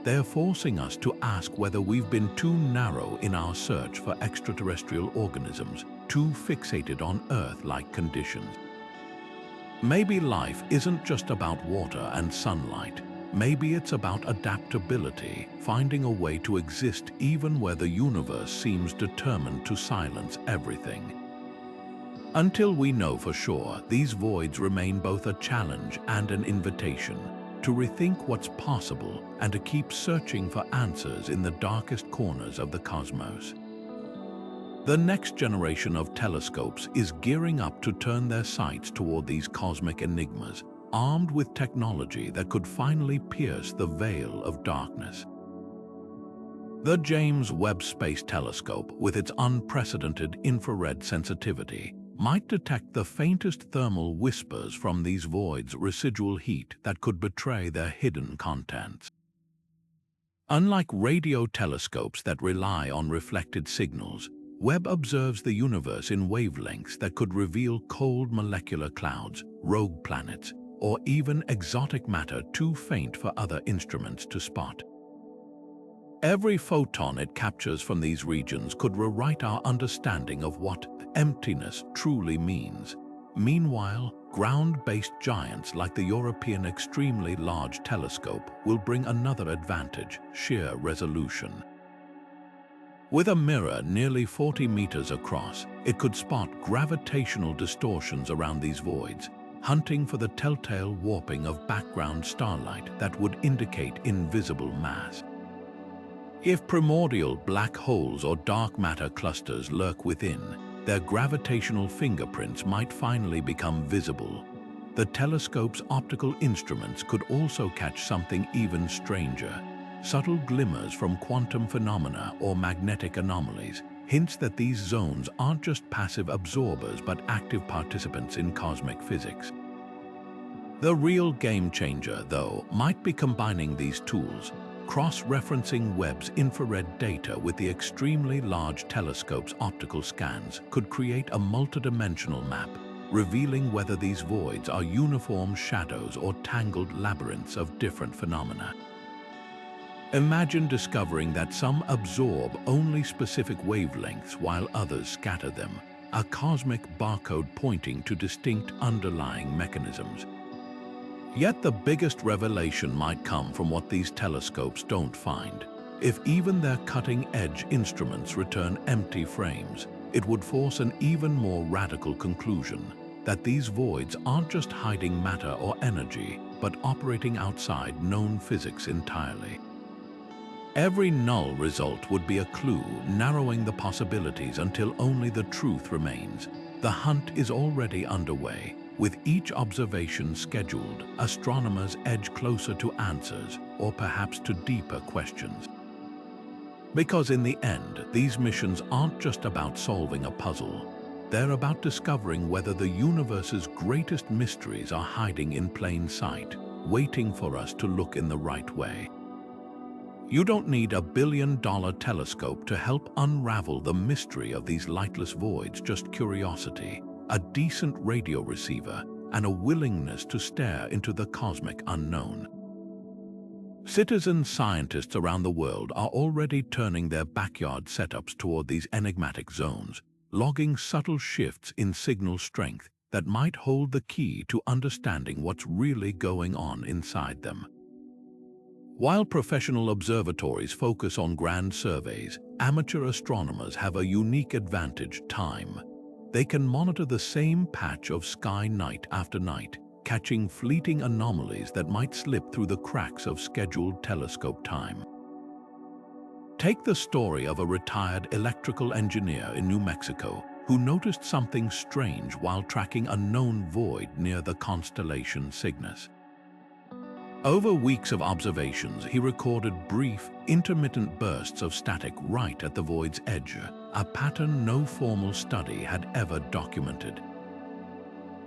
They're forcing us to ask whether we've been too narrow in our search for extraterrestrial organisms, too fixated on Earth-like conditions. Maybe life isn't just about water and sunlight. Maybe it's about adaptability, finding a way to exist even where the universe seems determined to silence everything. Until we know for sure, these voids remain both a challenge and an invitation to rethink what's possible and to keep searching for answers in the darkest corners of the cosmos. The next generation of telescopes is gearing up to turn their sights toward these cosmic enigmas, armed with technology that could finally pierce the veil of darkness. The James Webb Space Telescope, with its unprecedented infrared sensitivity, might detect the faintest thermal whispers from these voids' residual heat that could betray their hidden contents. Unlike radio telescopes that rely on reflected signals, Webb observes the universe in wavelengths that could reveal cold molecular clouds, rogue planets, or even exotic matter too faint for other instruments to spot. Every photon it captures from these regions could rewrite our understanding of what emptiness truly means. Meanwhile, ground-based giants like the European Extremely Large Telescope will bring another advantage: sheer resolution. With a mirror nearly 40 meters across, it could spot gravitational distortions around these voids, hunting for the telltale warping of background starlight that would indicate invisible mass. If primordial black holes or dark matter clusters lurk within, their gravitational fingerprints might finally become visible. The telescope's optical instruments could also catch something even stranger: subtle glimmers from quantum phenomena or magnetic anomalies, hints that these zones aren't just passive absorbers but active participants in cosmic physics. The real game changer, though, might be combining these tools. Cross-referencing Webb's infrared data with the Extremely Large Telescope's optical scans could create a multidimensional map, revealing whether these voids are uniform shadows or tangled labyrinths of different phenomena. Imagine discovering that some absorb only specific wavelengths while others scatter them, a cosmic barcode pointing to distinct underlying mechanisms. Yet the biggest revelation might come from what these telescopes don't find. If even their cutting-edge instruments return empty frames, it would force an even more radical conclusion: that these voids aren't just hiding matter or energy, but operating outside known physics entirely. Every null result would be a clue, narrowing the possibilities until only the truth remains. The hunt is already underway. With each observation scheduled, astronomers edge closer to answers, or perhaps to deeper questions. Because in the end, these missions aren't just about solving a puzzle. They're about discovering whether the universe's greatest mysteries are hiding in plain sight, waiting for us to look in the right way. You don't need a billion-dollar telescope to help unravel the mystery of these lightless voids, just curiosity, a decent radio receiver, and a willingness to stare into the cosmic unknown. Citizen scientists around the world are already turning their backyard setups toward these enigmatic zones, logging subtle shifts in signal strength that might hold the key to understanding what's really going on inside them. While professional observatories focus on grand surveys, amateur astronomers have a unique advantage: time. They can monitor the same patch of sky night after night, catching fleeting anomalies that might slip through the cracks of scheduled telescope time. Take the story of a retired electrical engineer in New Mexico who noticed something strange while tracking a known void near the constellation Cygnus. Over weeks of observations, he recorded brief, intermittent bursts of static right at the void's edge, a pattern no formal study had ever documented.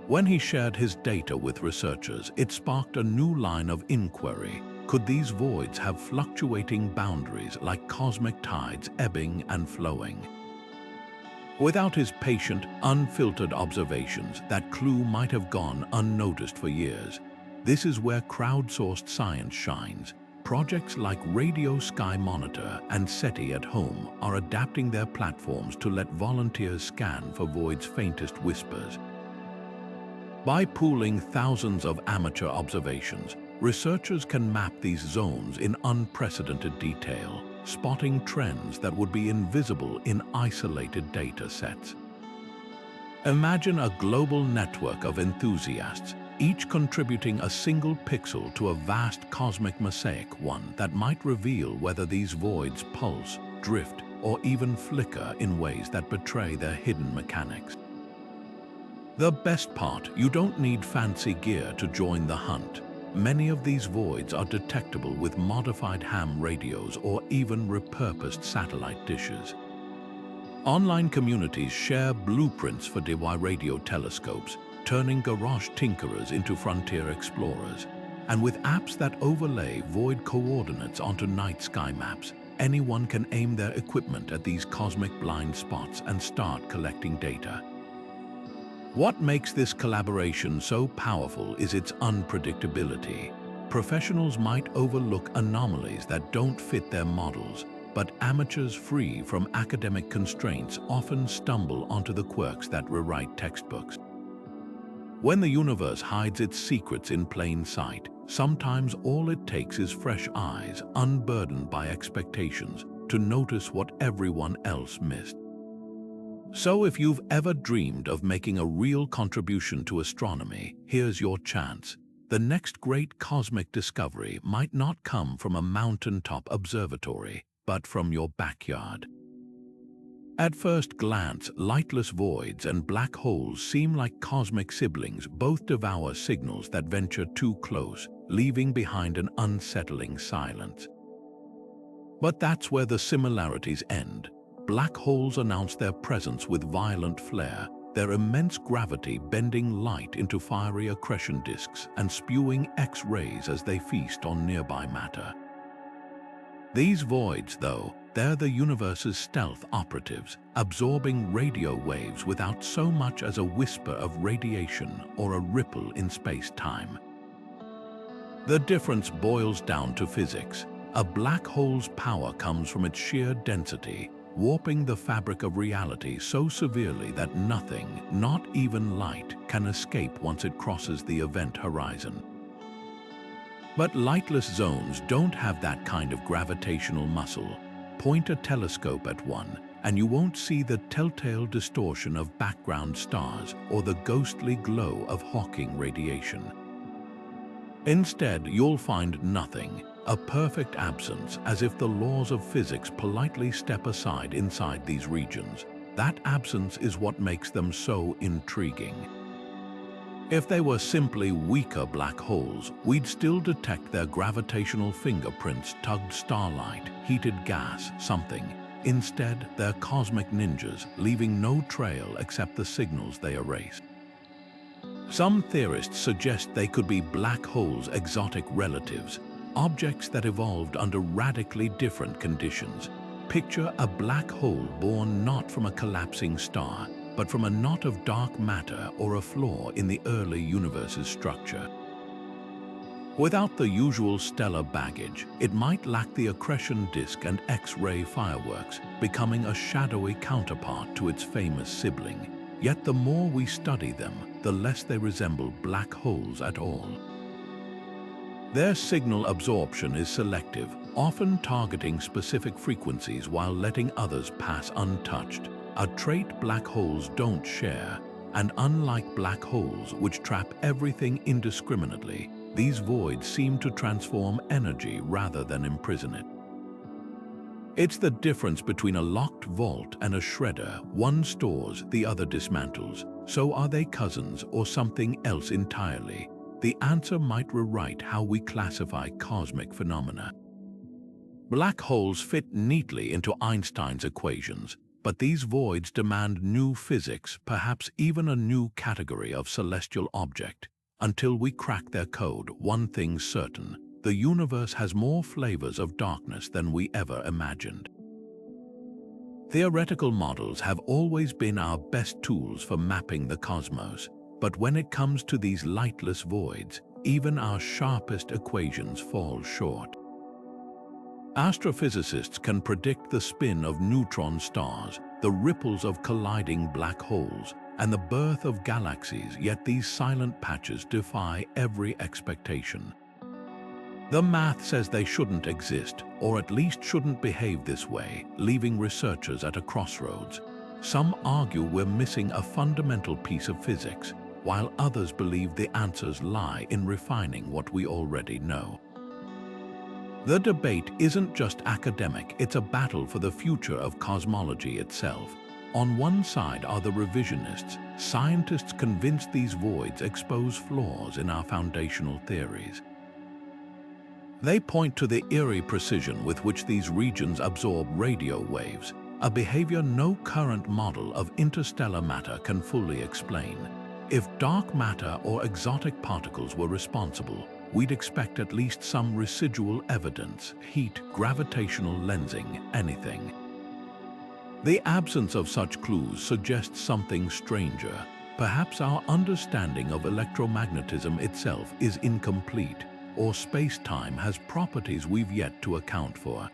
When he shared his data with researchers, it sparked a new line of inquiry. Could these voids have fluctuating boundaries like cosmic tides ebbing and flowing? Without his patient, unfiltered observations, that clue might have gone unnoticed for years. This is where crowdsourced science shines. Projects like Radio Sky Monitor and SETI at Home are adapting their platforms to let volunteers scan for void's faintest whispers. By pooling thousands of amateur observations, researchers can map these zones in unprecedented detail, spotting trends that would be invisible in isolated data sets. Imagine a global network of enthusiasts, each contributing a single pixel to a vast cosmic mosaic, one that might reveal whether these voids pulse, drift, or even flicker in ways that betray their hidden mechanics. The best part, you don't need fancy gear to join the hunt. Many of these voids are detectable with modified ham radios or even repurposed satellite dishes. Online communities share blueprints for DY radio telescopes, turning garage tinkerers into frontier explorers. And with apps that overlay void coordinates onto night sky maps, anyone can aim their equipment at these cosmic blind spots and start collecting data. What makes this collaboration so powerful is its unpredictability. Professionals might overlook anomalies that don't fit their models, but amateurs free from academic constraints often stumble onto the quirks that rewrite textbooks. When the universe hides its secrets in plain sight, sometimes all it takes is fresh eyes, unburdened by expectations, to notice what everyone else missed. So if you've ever dreamed of making a real contribution to astronomy, here's your chance. The next great cosmic discovery might not come from a mountaintop observatory, but from your backyard. At first glance, lightless voids and black holes seem like cosmic siblings. Both devour signals that venture too close, leaving behind an unsettling silence. But that's where the similarities end. Black holes announce their presence with violent flare, their immense gravity bending light into fiery accretion disks and spewing X-rays as they feast on nearby matter. These voids, though, they're the universe's stealth operatives, absorbing radio waves without so much as a whisper of radiation or a ripple in space-time. The difference boils down to physics. A black hole's power comes from its sheer density, warping the fabric of reality so severely that nothing, not even light, can escape once it crosses the event horizon. But lightless zones don't have that kind of gravitational muscle. Point a telescope at one, and you won't see the telltale distortion of background stars or the ghostly glow of Hawking radiation. Instead, you'll find nothing, a perfect absence, as if the laws of physics politely step aside inside these regions. That absence is what makes them so intriguing. If they were simply weaker black holes, we'd still detect their gravitational fingerprints, tugged starlight, heated gas, something. Instead, they're cosmic ninjas, leaving no trail except the signals they erase. Some theorists suggest they could be black holes' exotic relatives, objects that evolved under radically different conditions. Picture a black hole born not from a collapsing star, but from a knot of dark matter or a flaw in the early universe's structure. Without the usual stellar baggage, it might lack the accretion disk and X-ray fireworks, becoming a shadowy counterpart to its famous sibling. Yet the more we study them, the less they resemble black holes at all. Their signal absorption is selective, often targeting specific frequencies while letting others pass untouched, a trait black holes don't share. And unlike black holes, which trap everything indiscriminately, these voids seem to transform energy rather than imprison it. It's the difference between a locked vault and a shredder. One stores, the other dismantles. So are they cousins or something else entirely? The answer might rewrite how we classify cosmic phenomena. Black holes fit neatly into Einstein's equations, but these voids demand new physics, perhaps even a new category of celestial object. Until we crack their code, one thing's certain: the universe has more flavors of darkness than we ever imagined. Theoretical models have always been our best tools for mapping the cosmos, but when it comes to these lightless voids, even our sharpest equations fall short. Astrophysicists can predict the spin of neutron stars, the ripples of colliding black holes, and the birth of galaxies, yet these silent patches defy every expectation. The math says they shouldn't exist, or at least shouldn't behave this way, leaving researchers at a crossroads. Some argue we're missing a fundamental piece of physics, while others believe the answers lie in refining what we already know. The debate isn't just academic, it's a battle for the future of cosmology itself. On one side are the revisionists, scientists convinced these voids expose flaws in our foundational theories. They point to the eerie precision with which these regions absorb radio waves, a behavior no current model of interstellar matter can fully explain. If dark matter or exotic particles were responsible, we'd expect at least some residual evidence: heat, gravitational lensing, anything. The absence of such clues suggests something stranger. Perhaps our understanding of electromagnetism itself is incomplete, or space-time has properties we've yet to account for.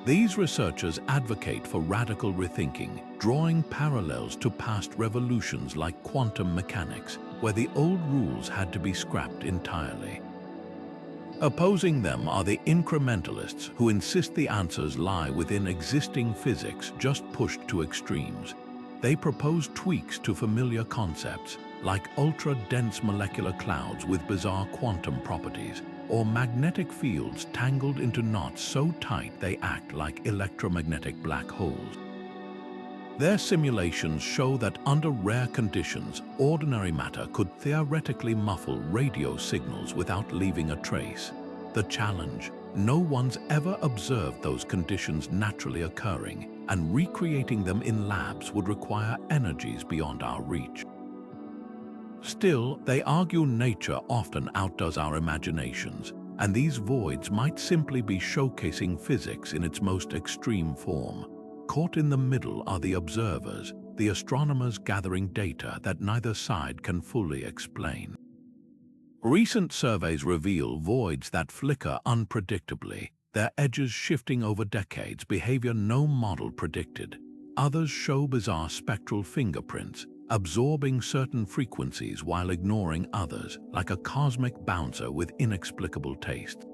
These researchers advocate for radical rethinking, drawing parallels to past revolutions like quantum mechanics, where the old rules had to be scrapped entirely. Opposing them are the incrementalists, who insist the answers lie within existing physics, just pushed to extremes. They propose tweaks to familiar concepts, like ultra-dense molecular clouds with bizarre quantum properties, or magnetic fields tangled into knots so tight they act like electromagnetic black holes. Their simulations show that under rare conditions, ordinary matter could theoretically muffle radio signals without leaving a trace. The challenge: no one's ever observed those conditions naturally occurring, and recreating them in labs would require energies beyond our reach. Still, they argue nature often outdoes our imaginations, and these voids might simply be showcasing physics in its most extreme form. Caught in the middle are the observers, the astronomers gathering data that neither side can fully explain. Recent surveys reveal voids that flicker unpredictably, their edges shifting over decades, behavior no model predicted. Others show bizarre spectral fingerprints, absorbing certain frequencies while ignoring others, like a cosmic bouncer with inexplicable taste.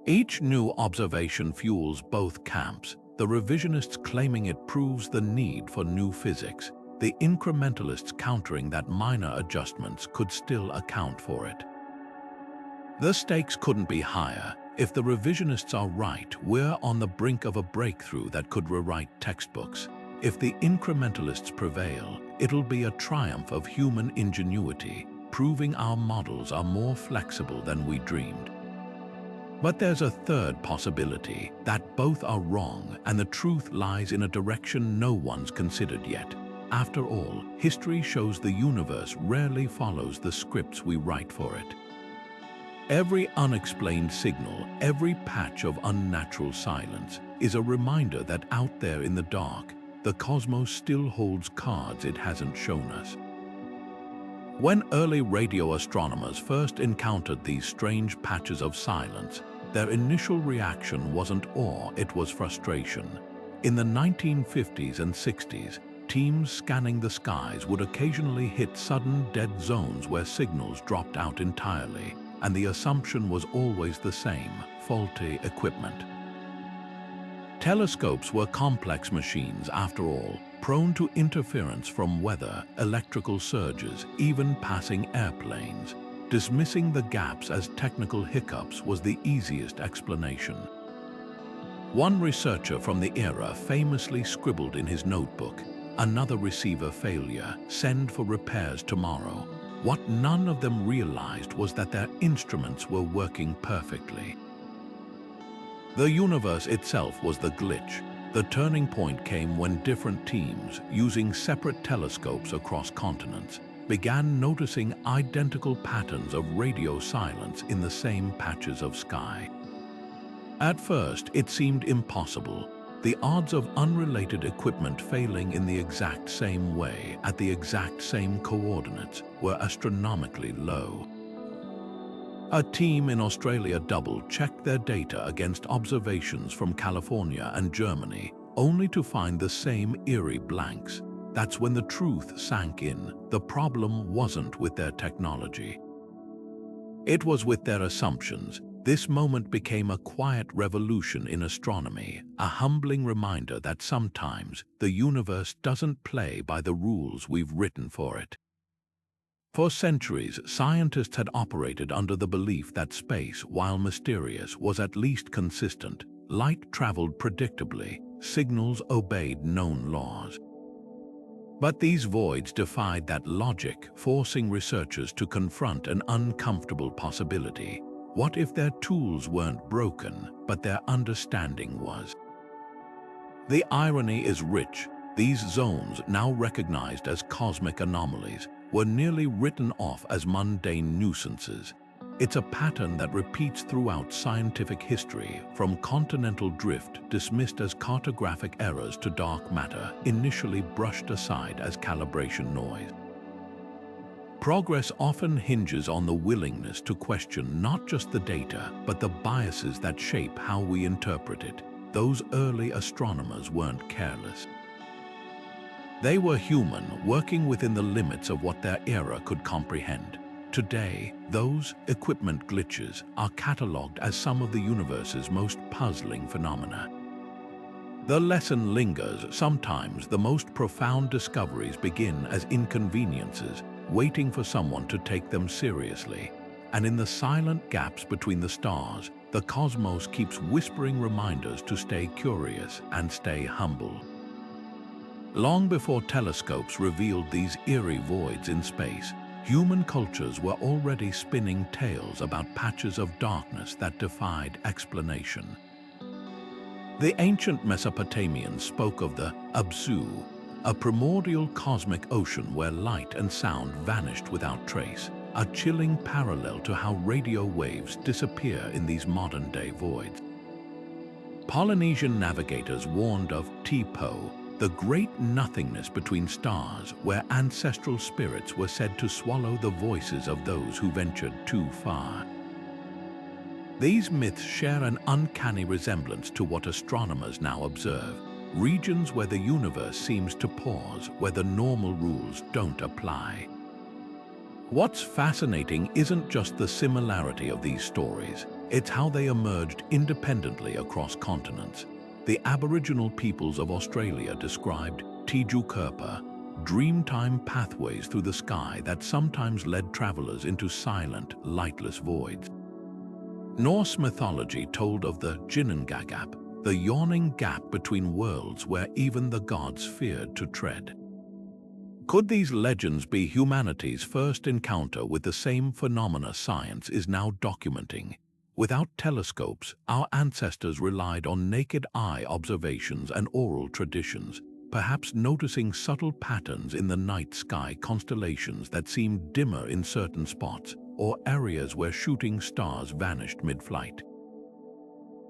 Each new observation fuels both camps, the revisionists claiming it proves the need for new physics, the incrementalists countering that minor adjustments could still account for it. The stakes couldn't be higher. If the revisionists are right, we're on the brink of a breakthrough that could rewrite textbooks. If the incrementalists prevail, it'll be a triumph of human ingenuity, proving our models are more flexible than we dreamed. But there's a third possibility, that both are wrong and the truth lies in a direction no one's considered yet. After all, history shows the universe rarely follows the scripts we write for it. Every unexplained signal, every patch of unnatural silence, is a reminder that out there in the dark, the cosmos still holds cards it hasn't shown us. When early radio astronomers first encountered these strange patches of silence, their initial reaction wasn't awe, it was frustration. In the 1950s and 60s, teams scanning the skies would occasionally hit sudden dead zones where signals dropped out entirely, and the assumption was always the same: faulty equipment. Telescopes were complex machines after all, prone to interference from weather, electrical surges, even passing airplanes. Dismissing the gaps as technical hiccups was the easiest explanation. One researcher from the era famously scribbled in his notebook, "Another receiver failure, send for repairs tomorrow." What none of them realized was that their instruments were working perfectly. The universe itself was the glitch. The turning point came when different teams, using separate telescopes across continents, began noticing identical patterns of radio silence in the same patches of sky. At first, it seemed impossible. The odds of unrelated equipment failing in the exact same way at the exact same coordinates were astronomically low. A team in Australia double-checked their data against observations from California and Germany, only to find the same eerie blanks. That's when the truth sank in. The problem wasn't with their technology. It was with their assumptions. This moment became a quiet revolution in astronomy, a humbling reminder that sometimes the universe doesn't play by the rules we've written for it. For centuries, scientists had operated under the belief that space, while mysterious, was at least consistent. Light traveled predictably, signals obeyed known laws. But these voids defied that logic, forcing researchers to confront an uncomfortable possibility. What if their tools weren't broken, but their understanding was? The irony is rich. These zones, now recognized as cosmic anomalies, were nearly written off as mundane nuisances. It's a pattern that repeats throughout scientific history, from continental drift dismissed as cartographic errors to dark matter initially brushed aside as calibration noise. Progress often hinges on the willingness to question not just the data, but the biases that shape how we interpret it. Those early astronomers weren't careless. They were human, working within the limits of what their era could comprehend. Today, those equipment glitches are catalogued as some of the universe's most puzzling phenomena. The lesson lingers. Sometimes the most profound discoveries begin as inconveniences, waiting for someone to take them seriously. And in the silent gaps between the stars, the cosmos keeps whispering reminders to stay curious and stay humble. Long before telescopes revealed these eerie voids in space, human cultures were already spinning tales about patches of darkness that defied explanation. The ancient Mesopotamians spoke of the Absu, a primordial cosmic ocean where light and sound vanished without trace, a chilling parallel to how radio waves disappear in these modern-day voids. Polynesian navigators warned of Tipo, the great nothingness between stars where ancestral spirits were said to swallow the voices of those who ventured too far. These myths share an uncanny resemblance to what astronomers now observe, regions where the universe seems to pause, where the normal rules don't apply. What's fascinating isn't just the similarity of these stories, it's how they emerged independently across continents. The Aboriginal peoples of Australia described Tiju Kurpa, dreamtime pathways through the sky that sometimes led travelers into silent, lightless voids. Norse mythology told of the Ginnungagap, the yawning gap between worlds where even the gods feared to tread. Could these legends be humanity's first encounter with the same phenomena science is now documenting? Without telescopes, our ancestors relied on naked eye observations and oral traditions, perhaps noticing subtle patterns in the night sky constellations that seemed dimmer in certain spots, or areas where shooting stars vanished mid-flight.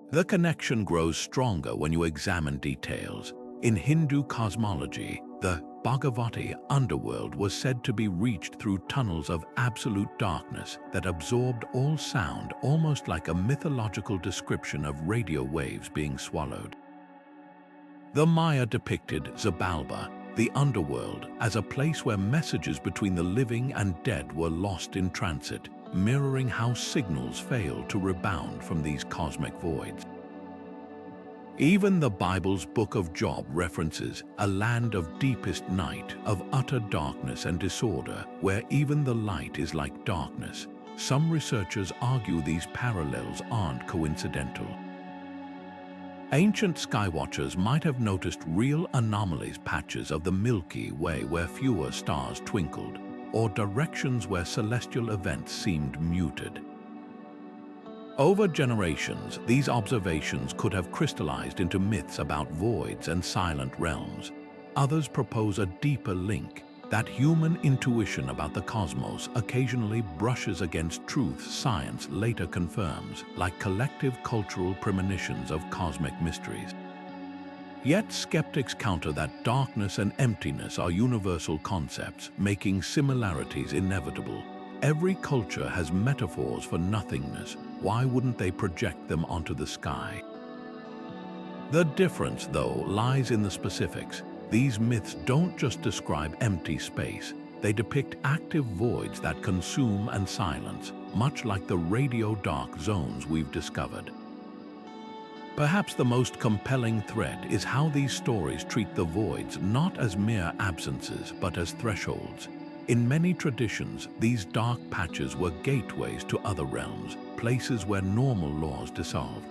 The connection grows stronger when you examine details. In Hindu cosmology, the Bhagavati underworld was said to be reached through tunnels of absolute darkness that absorbed all sound, almost like a mythological description of radio waves being swallowed. The Maya depicted Xibalba, the underworld, as a place where messages between the living and dead were lost in transit, mirroring how signals fail to rebound from these cosmic voids. Even the Bible's Book of Job references a land of deepest night, of utter darkness and disorder, where even the light is like darkness. Some researchers argue these parallels aren't coincidental. Ancient skywatchers might have noticed real anomalies, patches of the Milky Way where fewer stars twinkled, or directions where celestial events seemed muted. Over generations, these observations could have crystallized into myths about voids and silent realms. Others propose a deeper link, that human intuition about the cosmos occasionally brushes against truths science later confirms, like collective cultural premonitions of cosmic mysteries. Yet skeptics counter that darkness and emptiness are universal concepts, making similarities inevitable. Every culture has metaphors for nothingness. Why wouldn't they project them onto the sky? The difference, though, lies in the specifics. These myths don't just describe empty space. They depict active voids that consume and silence, much like the radio dark zones we've discovered. Perhaps the most compelling thread is how these stories treat the voids not as mere absences, but as thresholds. In many traditions, these dark patches were gateways to other realms, places where normal laws dissolved.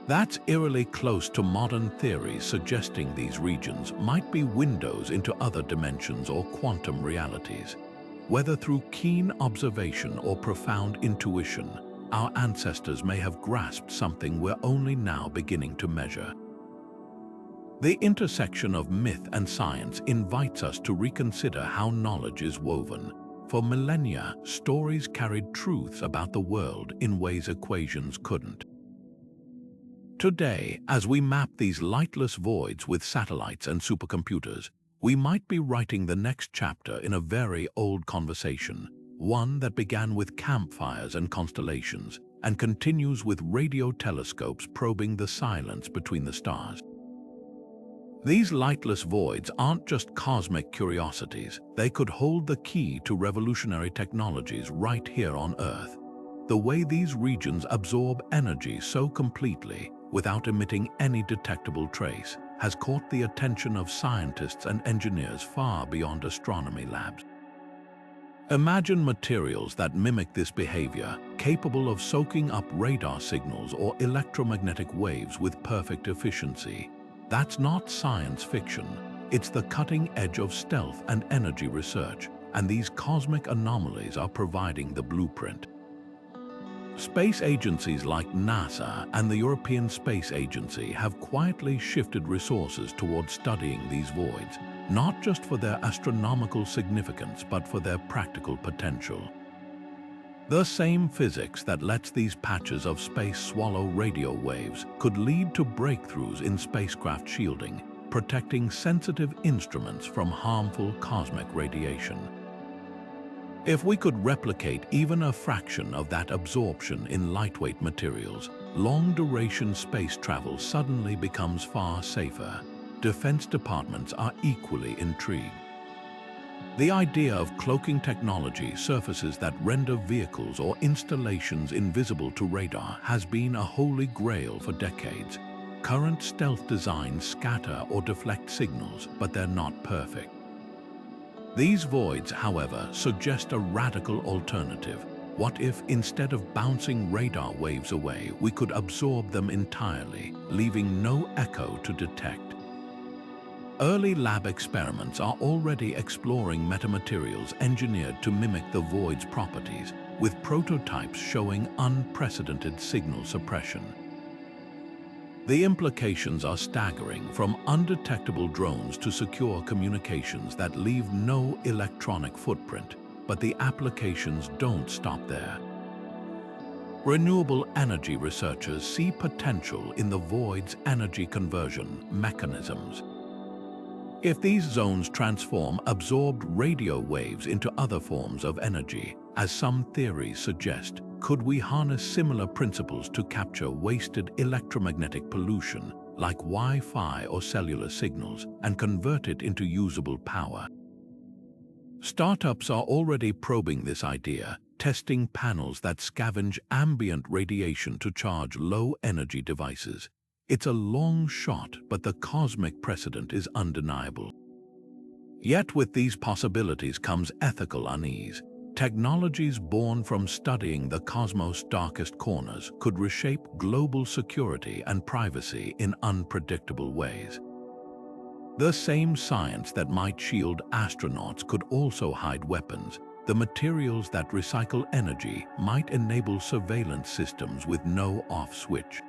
That's eerily close to modern theories suggesting these regions might be windows into other dimensions or quantum realities. Whether through keen observation or profound intuition, our ancestors may have grasped something we're only now beginning to measure. The intersection of myth and science invites us to reconsider how knowledge is woven. For millennia, stories carried truths about the world in ways equations couldn't. Today, as we map these lightless voids with satellites and supercomputers, we might be writing the next chapter in a very old conversation, one that began with campfires and constellations, and continues with radio telescopes probing the silence between the stars. These lightless voids aren't just cosmic curiosities, they could hold the key to revolutionary technologies right here on Earth. The way these regions absorb energy so completely, without emitting any detectable trace, has caught the attention of scientists and engineers far beyond astronomy labs. Imagine materials that mimic this behavior, capable of soaking up radar signals or electromagnetic waves with perfect efficiency. That's not science fiction. It's the cutting edge of stealth and energy research, and these cosmic anomalies are providing the blueprint. Space agencies like NASA and the European Space Agency have quietly shifted resources towards studying these voids, not just for their astronomical significance but for their practical potential. The same physics that lets these patches of space swallow radio waves could lead to breakthroughs in spacecraft shielding, protecting sensitive instruments from harmful cosmic radiation. If we could replicate even a fraction of that absorption in lightweight materials, long-duration space travel suddenly becomes far safer. Defense departments are equally intrigued. The idea of cloaking technology surfaces that render vehicles or installations invisible to radar has been a holy grail for decades. Current stealth designs scatter or deflect signals, but they're not perfect. These voids, however, suggest a radical alternative. What if, instead of bouncing radar waves away, we could absorb them entirely, leaving no echo to detect? Early lab experiments are already exploring metamaterials engineered to mimic the void's properties, with prototypes showing unprecedented signal suppression. The implications are staggering, from undetectable drones to secure communications that leave no electronic footprint. But the applications don't stop there. Renewable energy researchers see potential in the void's energy conversion mechanisms. If these zones transform absorbed radio waves into other forms of energy, as some theories suggest, could we harness similar principles to capture wasted electromagnetic pollution, like Wi-Fi or cellular signals, and convert it into usable power? Startups are already probing this idea, testing panels that scavenge ambient radiation to charge low-energy devices. It's a long shot, but the cosmic precedent is undeniable. Yet with these possibilities comes ethical unease. Technologies born from studying the cosmos' darkest corners could reshape global security and privacy in unpredictable ways. The same science that might shield astronauts could also hide weapons. The materials that recycle energy might enable surveillance systems with no off switch.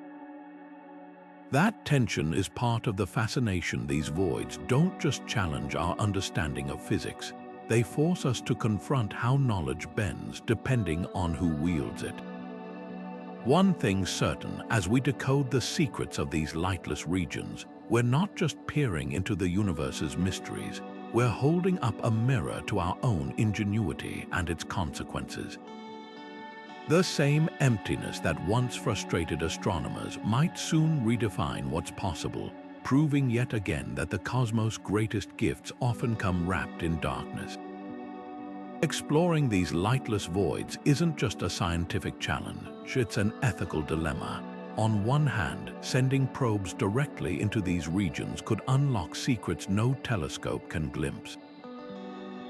That tension is part of the fascination. These voids don't just challenge our understanding of physics, they force us to confront how knowledge bends depending on who wields it. One thing's certain, as we decode the secrets of these lightless regions, we're not just peering into the universe's mysteries, we're holding up a mirror to our own ingenuity and its consequences. The same emptiness that once frustrated astronomers might soon redefine what's possible, proving yet again that the cosmos' greatest gifts often come wrapped in darkness. Exploring these lightless voids isn't just a scientific challenge, it's an ethical dilemma. On one hand, sending probes directly into these regions could unlock secrets no telescope can glimpse.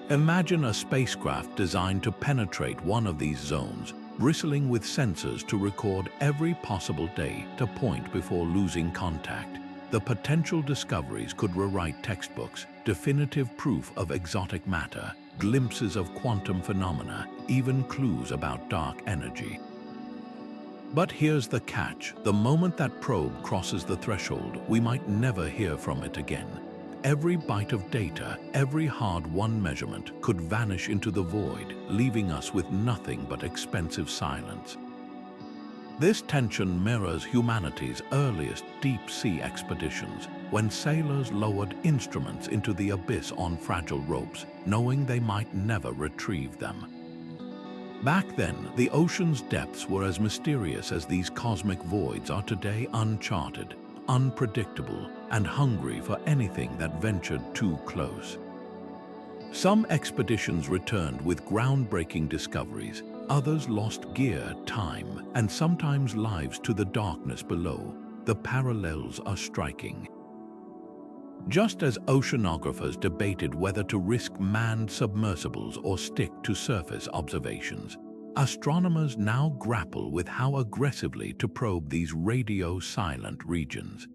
Imagine a spacecraft designed to penetrate one of these zones, bristling with sensors to record every possible data point before losing contact. The potential discoveries could rewrite textbooks, definitive proof of exotic matter, glimpses of quantum phenomena, even clues about dark energy. But here's the catch. The moment that probe crosses the threshold, we might never hear from it again. Every byte of data, every hard-won measurement could vanish into the void, leaving us with nothing but expensive silence. This tension mirrors humanity's earliest deep-sea expeditions, when sailors lowered instruments into the abyss on fragile ropes, knowing they might never retrieve them. Back then, the ocean's depths were as mysterious as these cosmic voids are today: uncharted, unpredictable, and hungry for anything that ventured too close. Some expeditions returned with groundbreaking discoveries, others lost gear, time, and sometimes lives to the darkness below. The parallels are striking. Just as oceanographers debated whether to risk manned submersibles or stick to surface observations, astronomers now grapple with how aggressively to probe these radio-silent regions.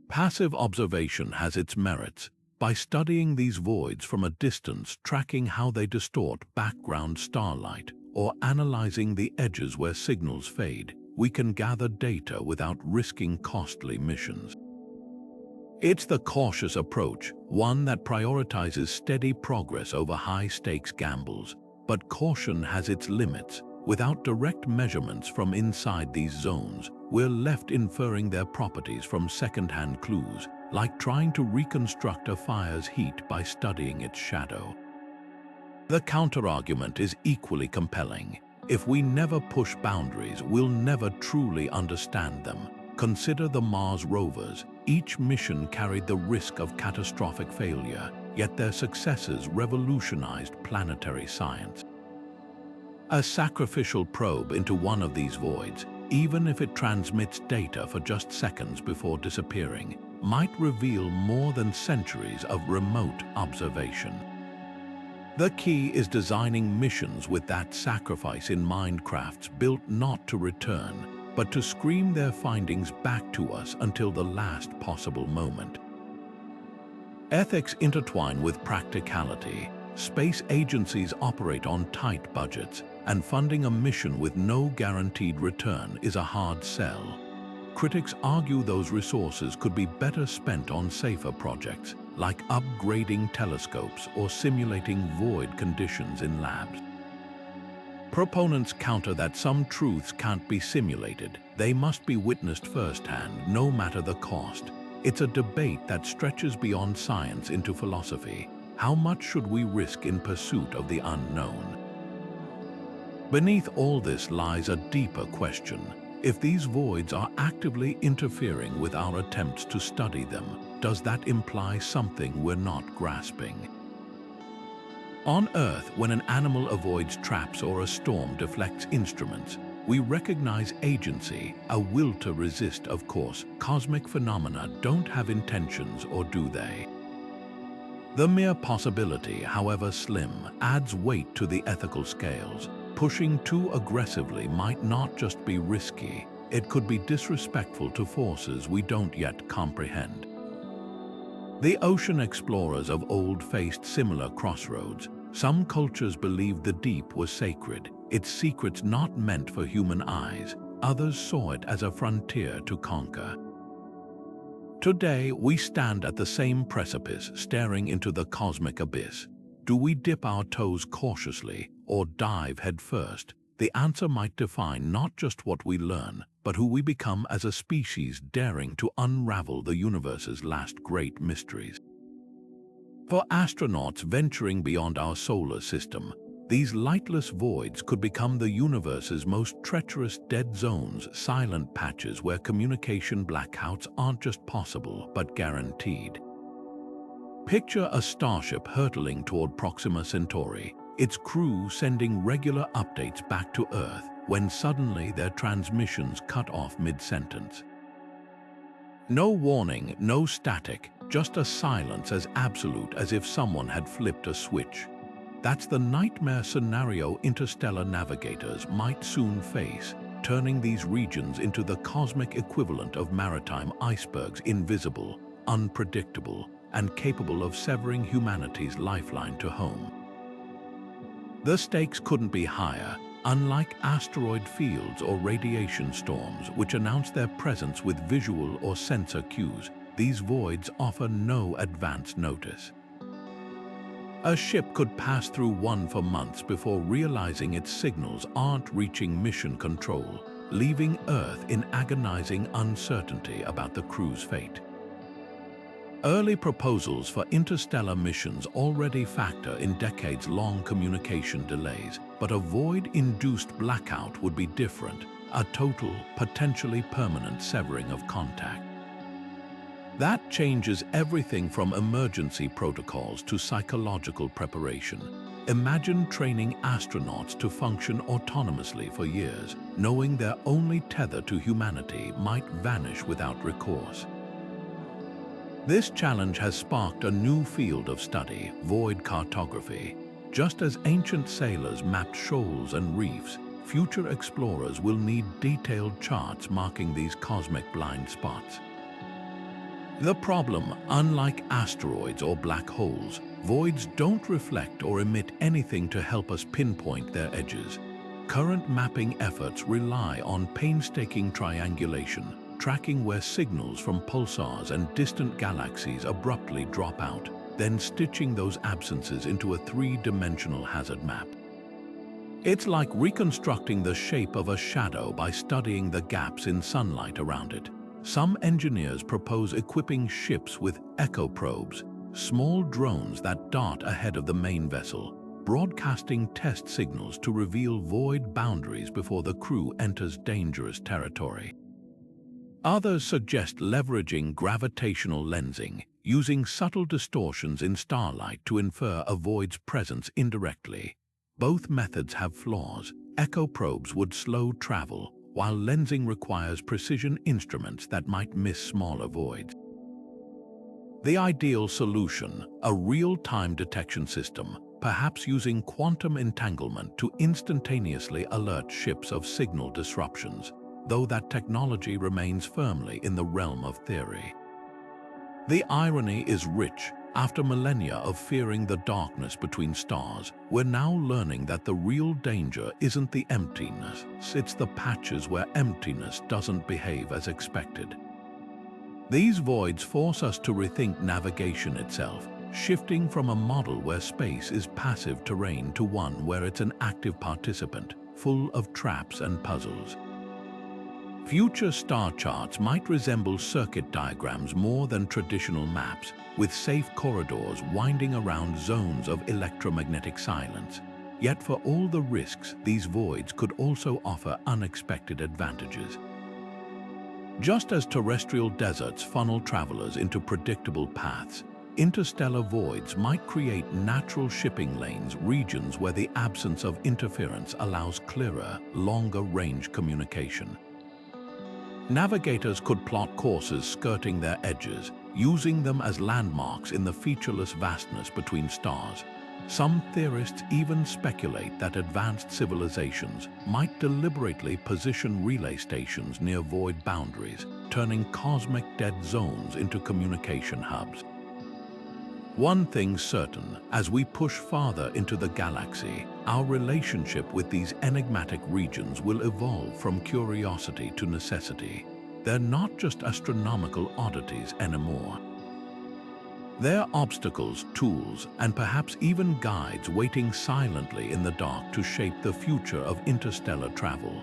Passive observation has its merits. By studying these voids from a distance, tracking how they distort background starlight, or analyzing the edges where signals fade, we can gather data without risking costly missions. It's the cautious approach, one that prioritizes steady progress over high-stakes gambles. But caution has its limits. Without direct measurements from inside these zones, we're left inferring their properties from second-hand clues, like trying to reconstruct a fire's heat by studying its shadow. The counterargument is equally compelling. If we never push boundaries, we'll never truly understand them. Consider the Mars rovers. Each mission carried the risk of catastrophic failure, yet their successes revolutionized planetary science. A sacrificial probe into one of these voids, even if it transmits data for just seconds before disappearing, might reveal more than centuries of remote observation. The key is designing missions with that sacrifice in mind, crafts built not to return, but to scream their findings back to us until the last possible moment. Ethics intertwine with practicality. Space agencies operate on tight budgets, and funding a mission with no guaranteed return is a hard sell. Critics argue those resources could be better spent on safer projects, like upgrading telescopes or simulating void conditions in labs. Proponents counter that some truths can't be simulated. They must be witnessed firsthand, no matter the cost. It's a debate that stretches beyond science into philosophy. How much should we risk in pursuit of the unknown? Beneath all this lies a deeper question. If these voids are actively interfering with our attempts to study them, does that imply something we're not grasping? On Earth, when an animal avoids traps or a storm deflects instruments, we recognize agency, a will to resist, of course. Cosmic phenomena don't have intentions, or do they? The mere possibility, however slim, adds weight to the ethical scales. Pushing too aggressively might not just be risky, it could be disrespectful to forces we don't yet comprehend. The ocean explorers of old faced similar crossroads. Some cultures believed the deep was sacred, its secrets not meant for human eyes. Others saw it as a frontier to conquer. Today, we stand at the same precipice, staring into the cosmic abyss. Do we dip our toes cautiously or dive headfirst? The answer might define not just what we learn, but who we become as a species daring to unravel the universe's last great mysteries. For astronauts venturing beyond our solar system, these lightless voids could become the universe's most treacherous dead zones, silent patches where communication blackouts aren't just possible but guaranteed. Picture a starship hurtling toward Proxima Centauri, its crew sending regular updates back to Earth when suddenly their transmissions cut off mid-sentence. No warning, no static, just a silence as absolute as if someone had flipped a switch. That's the nightmare scenario interstellar navigators might soon face, turning these regions into the cosmic equivalent of maritime icebergs, invisible, unpredictable, and capable of severing humanity's lifeline to home. The stakes couldn't be higher. Unlike asteroid fields or radiation storms, which announce their presence with visual or sensor cues, these voids offer no advance notice. A ship could pass through one for months before realizing its signals aren't reaching mission control, leaving Earth in agonizing uncertainty about the crew's fate. Early proposals for interstellar missions already factor in decades-long communication delays, but a void-induced blackout would be different, a total, potentially permanent severing of contact. That changes everything from emergency protocols to psychological preparation. Imagine training astronauts to function autonomously for years, knowing their only tether to humanity might vanish without recourse. This challenge has sparked a new field of study, void cartography. Just as ancient sailors mapped shoals and reefs, future explorers will need detailed charts marking these cosmic blind spots. The problem, unlike asteroids or black holes, voids don't reflect or emit anything to help us pinpoint their edges. Current mapping efforts rely on painstaking triangulation, tracking where signals from pulsars and distant galaxies abruptly drop out, then stitching those absences into a three-dimensional hazard map. It's like reconstructing the shape of a shadow by studying the gaps in sunlight around it. Some engineers propose equipping ships with echo probes, small drones that dart ahead of the main vessel, broadcasting test signals to reveal void boundaries before the crew enters dangerous territory. Others suggest leveraging gravitational lensing, using subtle distortions in starlight to infer a void's presence indirectly. Both methods have flaws. Echo probes would slow travel, while lensing requires precision instruments that might miss smaller voids. The ideal solution, a real-time detection system, perhaps using quantum entanglement to instantaneously alert ships of signal disruptions, though that technology remains firmly in the realm of theory. The irony is rich. After millennia of fearing the darkness between stars, we're now learning that the real danger isn't the emptiness, it's the patches where emptiness doesn't behave as expected. These voids force us to rethink navigation itself, shifting from a model where space is passive terrain to one where it's an active participant, full of traps and puzzles. Future star charts might resemble circuit diagrams more than traditional maps, with safe corridors winding around zones of electromagnetic silence. Yet for all the risks, these voids could also offer unexpected advantages. Just as terrestrial deserts funnel travelers into predictable paths, interstellar voids might create natural shipping lanes, regions where the absence of interference allows clearer, longer-range communication. Navigators could plot courses skirting their edges, using them as landmarks in the featureless vastness between stars. Some theorists even speculate that advanced civilizations might deliberately position relay stations near void boundaries, turning cosmic dead zones into communication hubs. One thing's certain, as we push farther into the galaxy, our relationship with these enigmatic regions will evolve from curiosity to necessity. They're not just astronomical oddities anymore. They're obstacles, tools, and perhaps even guides waiting silently in the dark to shape the future of interstellar travel.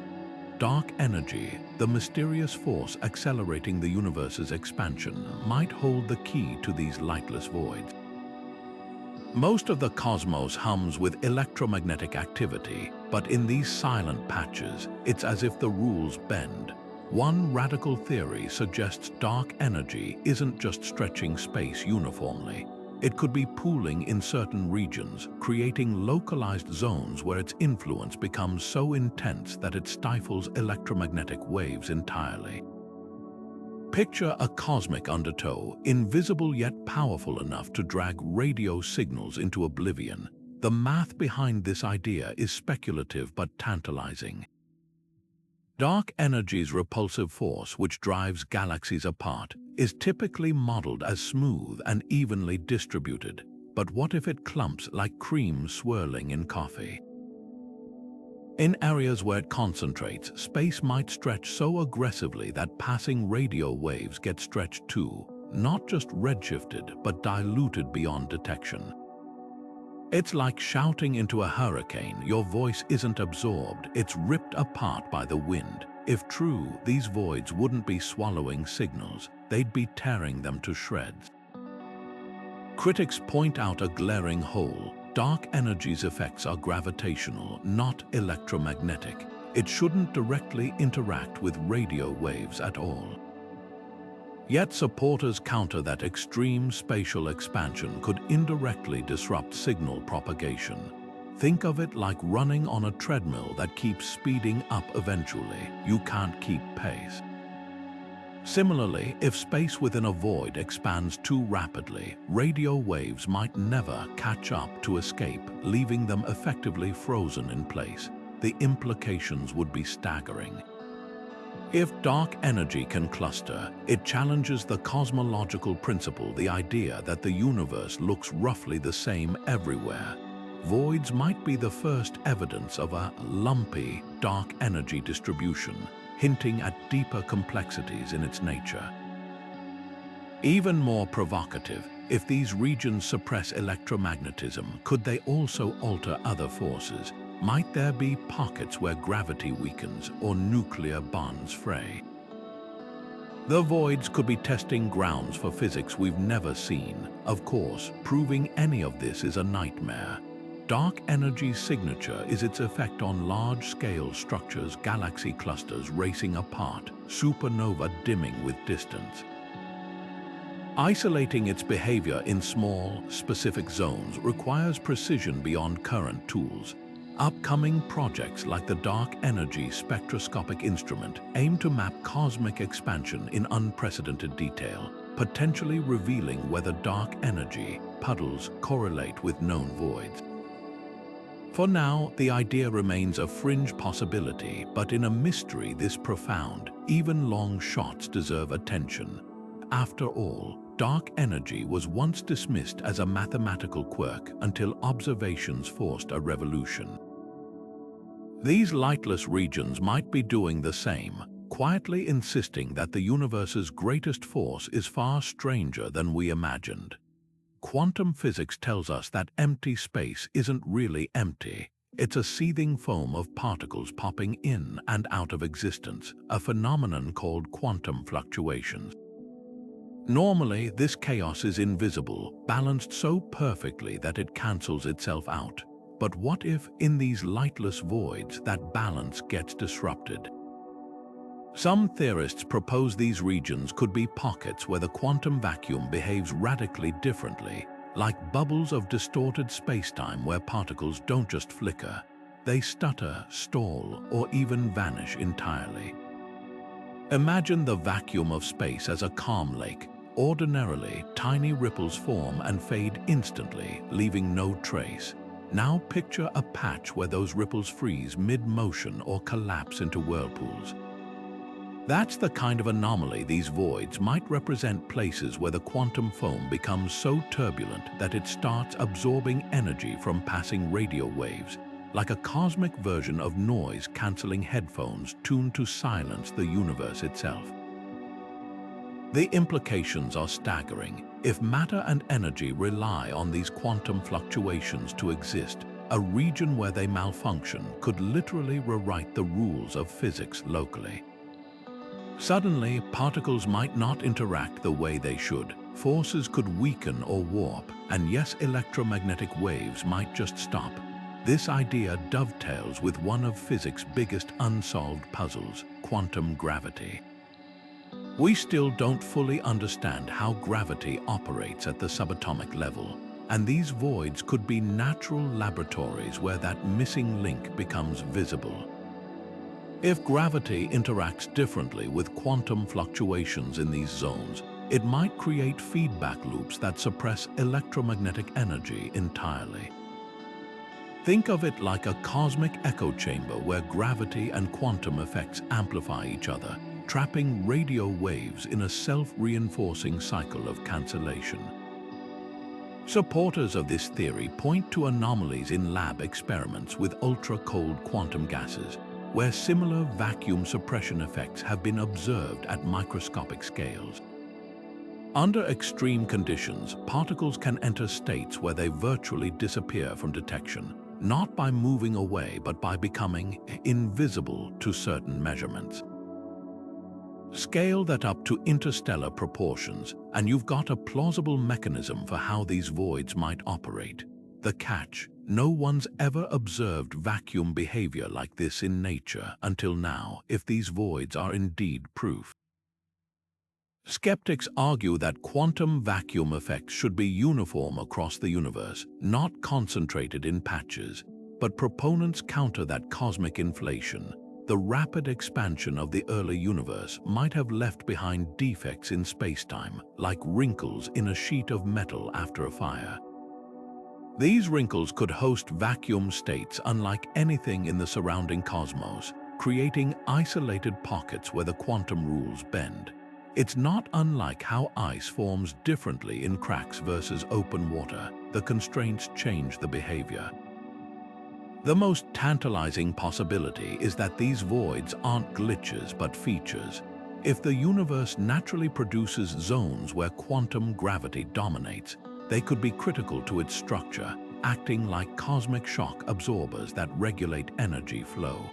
Dark energy, the mysterious force accelerating the universe's expansion, might hold the key to these lightless voids. Most of the cosmos hums with electromagnetic activity, but in these silent patches, it's as if the rules bend. One radical theory suggests dark energy isn't just stretching space uniformly. It could be pooling in certain regions, creating localized zones where its influence becomes so intense that it stifles electromagnetic waves entirely. Picture a cosmic undertow, invisible yet powerful enough to drag radio signals into oblivion. The math behind this idea is speculative but tantalizing. Dark energy's repulsive force, which drives galaxies apart, is typically modeled as smooth and evenly distributed. But what if it clumps like cream swirling in coffee? In areas where it concentrates, space might stretch so aggressively that passing radio waves get stretched too, not just redshifted, but diluted beyond detection. It's like shouting into a hurricane. Your voice isn't absorbed, it's ripped apart by the wind. If true, these voids wouldn't be swallowing signals, they'd be tearing them to shreds. Critics point out a glaring hole. Dark energy's effects are gravitational, not electromagnetic. It shouldn't directly interact with radio waves at all. Yet supporters counter that extreme spatial expansion could indirectly disrupt signal propagation. Think of it like running on a treadmill that keeps speeding up eventually. You can't keep pace. Similarly, if space within a void expands too rapidly, radio waves might never catch up to escape, leaving them effectively frozen in place. The implications would be staggering. If dark energy can cluster, it challenges the cosmological principle, the idea that the universe looks roughly the same everywhere. Voids might be the first evidence of a lumpy, dark energy distribution, hinting at deeper complexities in its nature. Even more provocative, if these regions suppress electromagnetism, could they also alter other forces? Might there be pockets where gravity weakens or nuclear bonds fray? The voids could be testing grounds for physics we've never seen. Of course, proving any of this is a nightmare. Dark energy's signature is its effect on large-scale structures, galaxy clusters racing apart, supernova dimming with distance. Isolating its behavior in small, specific zones requires precision beyond current tools. Upcoming projects like the Dark Energy Spectroscopic Instrument aim to map cosmic expansion in unprecedented detail, potentially revealing whether dark energy puddles correlate with known voids. For now, the idea remains a fringe possibility, but in a mystery this profound, even long shots deserve attention. After all, dark energy was once dismissed as a mathematical quirk until observations forced a revolution. These lightless regions might be doing the same, quietly insisting that the universe's greatest force is far stranger than we imagined. Quantum physics tells us that empty space isn't really empty. It's a seething foam of particles popping in and out of existence, a phenomenon called quantum fluctuations. Normally, this chaos is invisible, balanced so perfectly that it cancels itself out. But what if, in these lightless voids, that balance gets disrupted? Some theorists propose these regions could be pockets where the quantum vacuum behaves radically differently, like bubbles of distorted spacetime where particles don't just flicker, they stutter, stall, or even vanish entirely. Imagine the vacuum of space as a calm lake, Ordinarily, tiny ripples form and fade instantly, leaving no trace. Now picture a patch where those ripples freeze mid-motion or collapse into whirlpools. That's the kind of anomaly these voids might represent, places where the quantum foam becomes so turbulent that it starts absorbing energy from passing radio waves, like a cosmic version of noise-canceling headphones tuned to silence the universe itself. The implications are staggering. If matter and energy rely on these quantum fluctuations to exist, a region where they malfunction could literally rewrite the rules of physics locally. Suddenly, particles might not interact the way they should. Forces could weaken or warp, and yes, electromagnetic waves might just stop. This idea dovetails with one of physics' biggest unsolved puzzles, quantum gravity. We still don't fully understand how gravity operates at the subatomic level, and these voids could be natural laboratories where that missing link becomes visible. If gravity interacts differently with quantum fluctuations in these zones, it might create feedback loops that suppress electromagnetic energy entirely. Think of it like a cosmic echo chamber where gravity and quantum effects amplify each other, trapping radio waves in a self-reinforcing cycle of cancellation. Supporters of this theory point to anomalies in lab experiments with ultra-cold quantum gases, where similar vacuum suppression effects have been observed at microscopic scales. Under extreme conditions, particles can enter states where they virtually disappear from detection, not by moving away but by becoming invisible to certain measurements. Scale that up to interstellar proportions, and you've got a plausible mechanism for how these voids might operate. The catch: no one's ever observed vacuum behavior like this in nature until now, if these voids are indeed proof. Skeptics argue that quantum vacuum effects should be uniform across the universe, not concentrated in patches, but proponents counter that cosmic inflation. The rapid expansion of the early universe might have left behind defects in spacetime, like wrinkles in a sheet of metal after a fire. These wrinkles could host vacuum states unlike anything in the surrounding cosmos, creating isolated pockets where the quantum rules bend. It's not unlike how ice forms differently in cracks versus open water. The constraints change the behavior. The most tantalizing possibility is that these voids aren't glitches but features. If the universe naturally produces zones where quantum gravity dominates, they could be critical to its structure, acting like cosmic shock absorbers that regulate energy flow.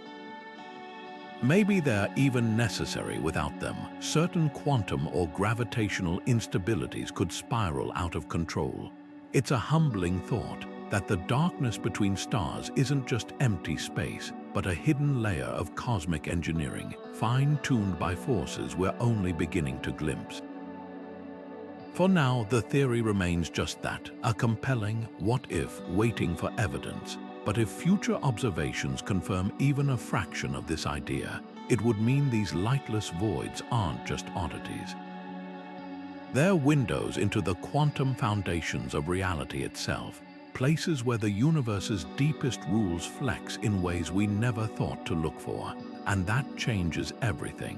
Maybe they're even necessary without them. Certain quantum or gravitational instabilities could spiral out of control. It's a humbling thought that the darkness between stars isn't just empty space, but a hidden layer of cosmic engineering, fine-tuned by forces we're only beginning to glimpse. For now, the theory remains just that, a compelling what-if waiting for evidence. But if future observations confirm even a fraction of this idea, it would mean these lightless voids aren't just oddities. They're windows into the quantum foundations of reality itself, places where the universe's deepest rules flex in ways we never thought to look for, and that changes everything.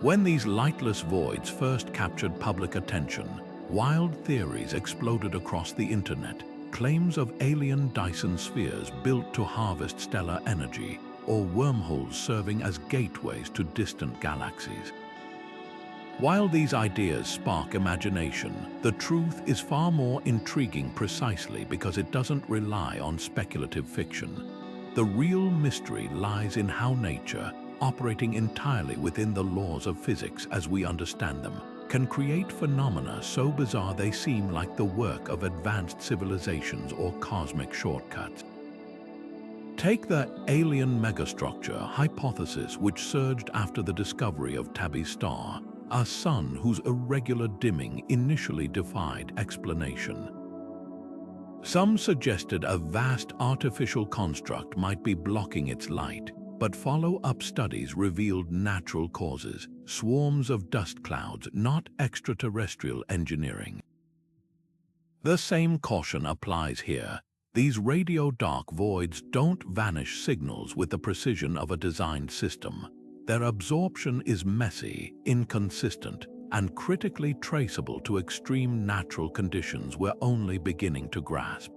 When these lightless voids first captured public attention, wild theories exploded across the internet. Claims of alien Dyson spheres built to harvest stellar energy, or wormholes serving as gateways to distant galaxies. While these ideas spark imagination, the truth is far more intriguing precisely because it doesn't rely on speculative fiction. The real mystery lies in how nature, operating entirely within the laws of physics as we understand them, can create phenomena so bizarre they seem like the work of advanced civilizations or cosmic shortcuts. Take the alien megastructure hypothesis, which surged after the discovery of Tabby's star, a sun whose irregular dimming initially defied explanation. Some suggested a vast artificial construct might be blocking its light, but follow-up studies revealed natural causes, swarms of dust clouds, not extraterrestrial engineering. The same caution applies here. These radio dark voids don't vanish signals with the precision of a designed system. Their absorption is messy, inconsistent, and critically traceable to extreme natural conditions we're only beginning to grasp.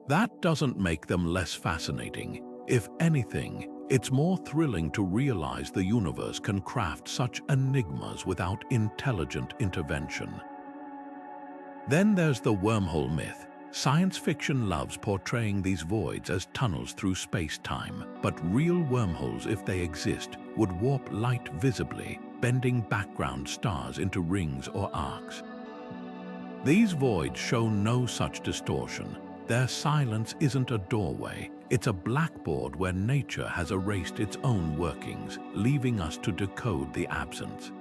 That doesn't make them less fascinating. If anything, it's more thrilling to realize the universe can craft such enigmas without intelligent intervention. Then there's the wormhole myth. Science fiction loves portraying these voids as tunnels through space-time, but real wormholes, if they exist, would warp light visibly, bending background stars into rings or arcs. These voids show no such distortion. Their silence isn't a doorway, it's a blackboard where nature has erased its own workings, leaving us to decode the absence.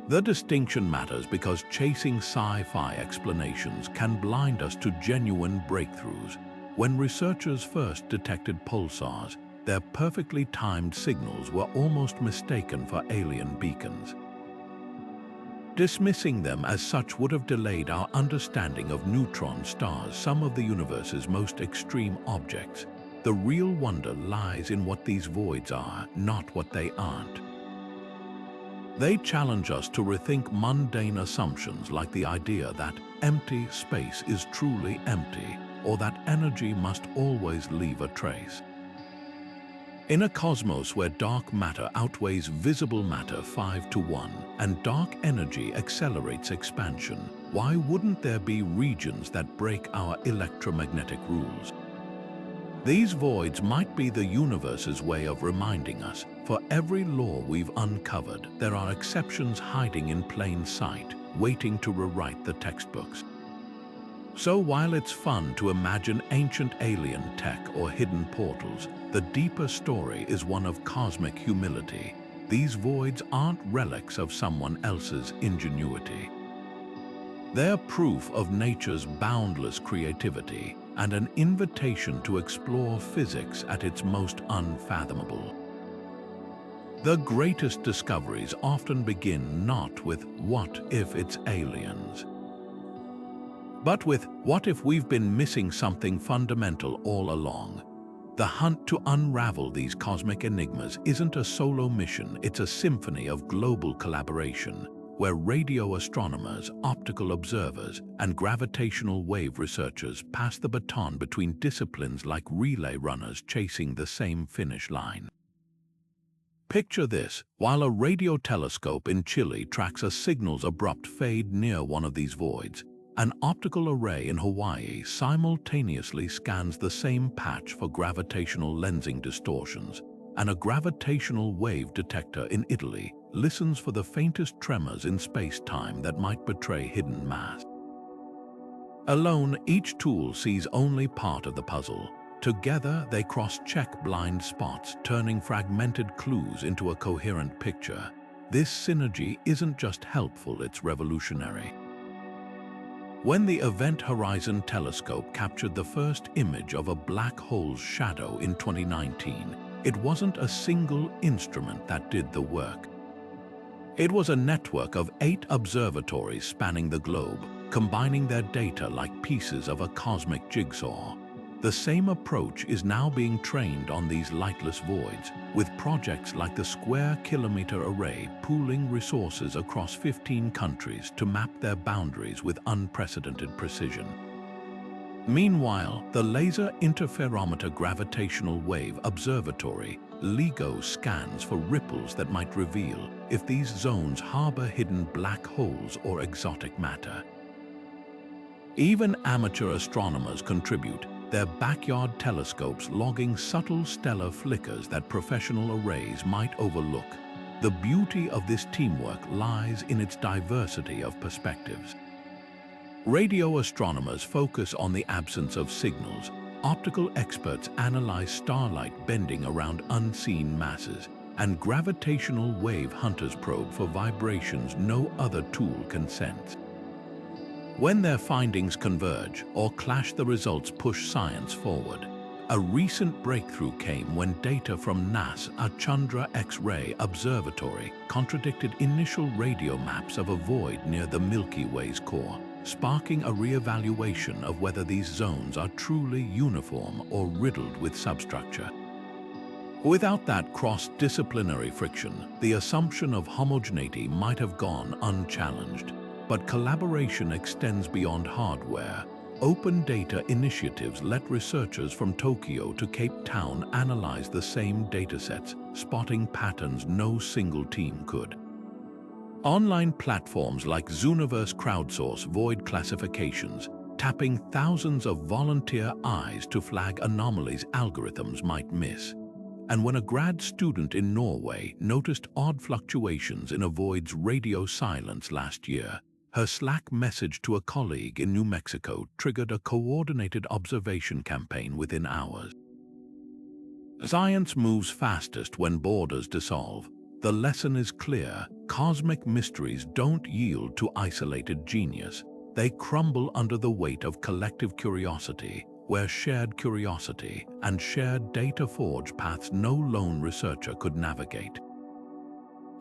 The distinction matters because chasing sci-fi explanations can blind us to genuine breakthroughs. When researchers first detected pulsars, their perfectly timed signals were almost mistaken for alien beacons. Dismissing them as such would have delayed our understanding of neutron stars, some of the universe's most extreme objects. The real wonder lies in what these voids are, not what they aren't. They challenge us to rethink mundane assumptions like the idea that empty space is truly empty, or that energy must always leave a trace. In a cosmos where dark matter outweighs visible matter 5-to-1 and dark energy accelerates expansion, why wouldn't there be regions that break our electromagnetic rules? These voids might be the universe's way of reminding us, for every law we've uncovered, there are exceptions hiding in plain sight, waiting to rewrite the textbooks. So while it's fun to imagine ancient alien tech or hidden portals, the deeper story is one of cosmic humility. These voids aren't relics of someone else's ingenuity. They're proof of nature's boundless creativity and an invitation to explore physics at its most unfathomable. The greatest discoveries often begin not with "what if it's aliens?" but with "what if we've been missing something fundamental all along?" The hunt to unravel these cosmic enigmas isn't a solo mission, it's a symphony of global collaboration, where radio astronomers, optical observers, and gravitational wave researchers pass the baton between disciplines like relay runners chasing the same finish line. Picture this: while a radio telescope in Chile tracks a signal's abrupt fade near one of these voids, an optical array in Hawaii simultaneously scans the same patch for gravitational lensing distortions, and a gravitational wave detector in Italy listens for the faintest tremors in space-time that might betray hidden mass. Alone, each tool sees only part of the puzzle. Together, they cross-check blind spots, turning fragmented clues into a coherent picture. This synergy isn't just helpful, it's revolutionary. When the Event Horizon Telescope captured the first image of a black hole's shadow in 2019, it wasn't a single instrument that did the work. It was a network of 8 observatories spanning the globe, combining their data like pieces of a cosmic jigsaw. The same approach is now being trained on these lightless voids, with projects like the Square Kilometre Array pooling resources across 15 countries to map their boundaries with unprecedented precision. Meanwhile, the Laser Interferometer Gravitational Wave Observatory, LIGO, scans for ripples that might reveal if these zones harbor hidden black holes or exotic matter. Even amateur astronomers contribute, their backyard telescopes logging subtle stellar flickers that professional arrays might overlook. The beauty of this teamwork lies in its diversity of perspectives. Radio astronomers focus on the absence of signals. Optical experts analyze starlight bending around unseen masses, and gravitational wave hunters probe for vibrations no other tool can sense. When their findings converge or clash, the results push science forward. A recent breakthrough came when data from NASA's Chandra X-ray Observatory contradicted initial radio maps of a void near the Milky Way's core, sparking a re-evaluation of whether these zones are truly uniform or riddled with substructure. Without that cross-disciplinary friction, the assumption of homogeneity might have gone unchallenged. But collaboration extends beyond hardware. Open data initiatives let researchers from Tokyo to Cape Town analyze the same datasets, spotting patterns no single team could. Online platforms like Zooniverse crowdsource void classifications, tapping thousands of volunteer eyes to flag anomalies algorithms might miss. And when a grad student in Norway noticed odd fluctuations in a void's radio silence last year, her Slack message to a colleague in New Mexico triggered a coordinated observation campaign within hours. Science moves fastest when borders dissolve. The lesson is clear: cosmic mysteries don't yield to isolated genius. They crumble under the weight of collective curiosity, where shared curiosity and shared data forge paths no lone researcher could navigate.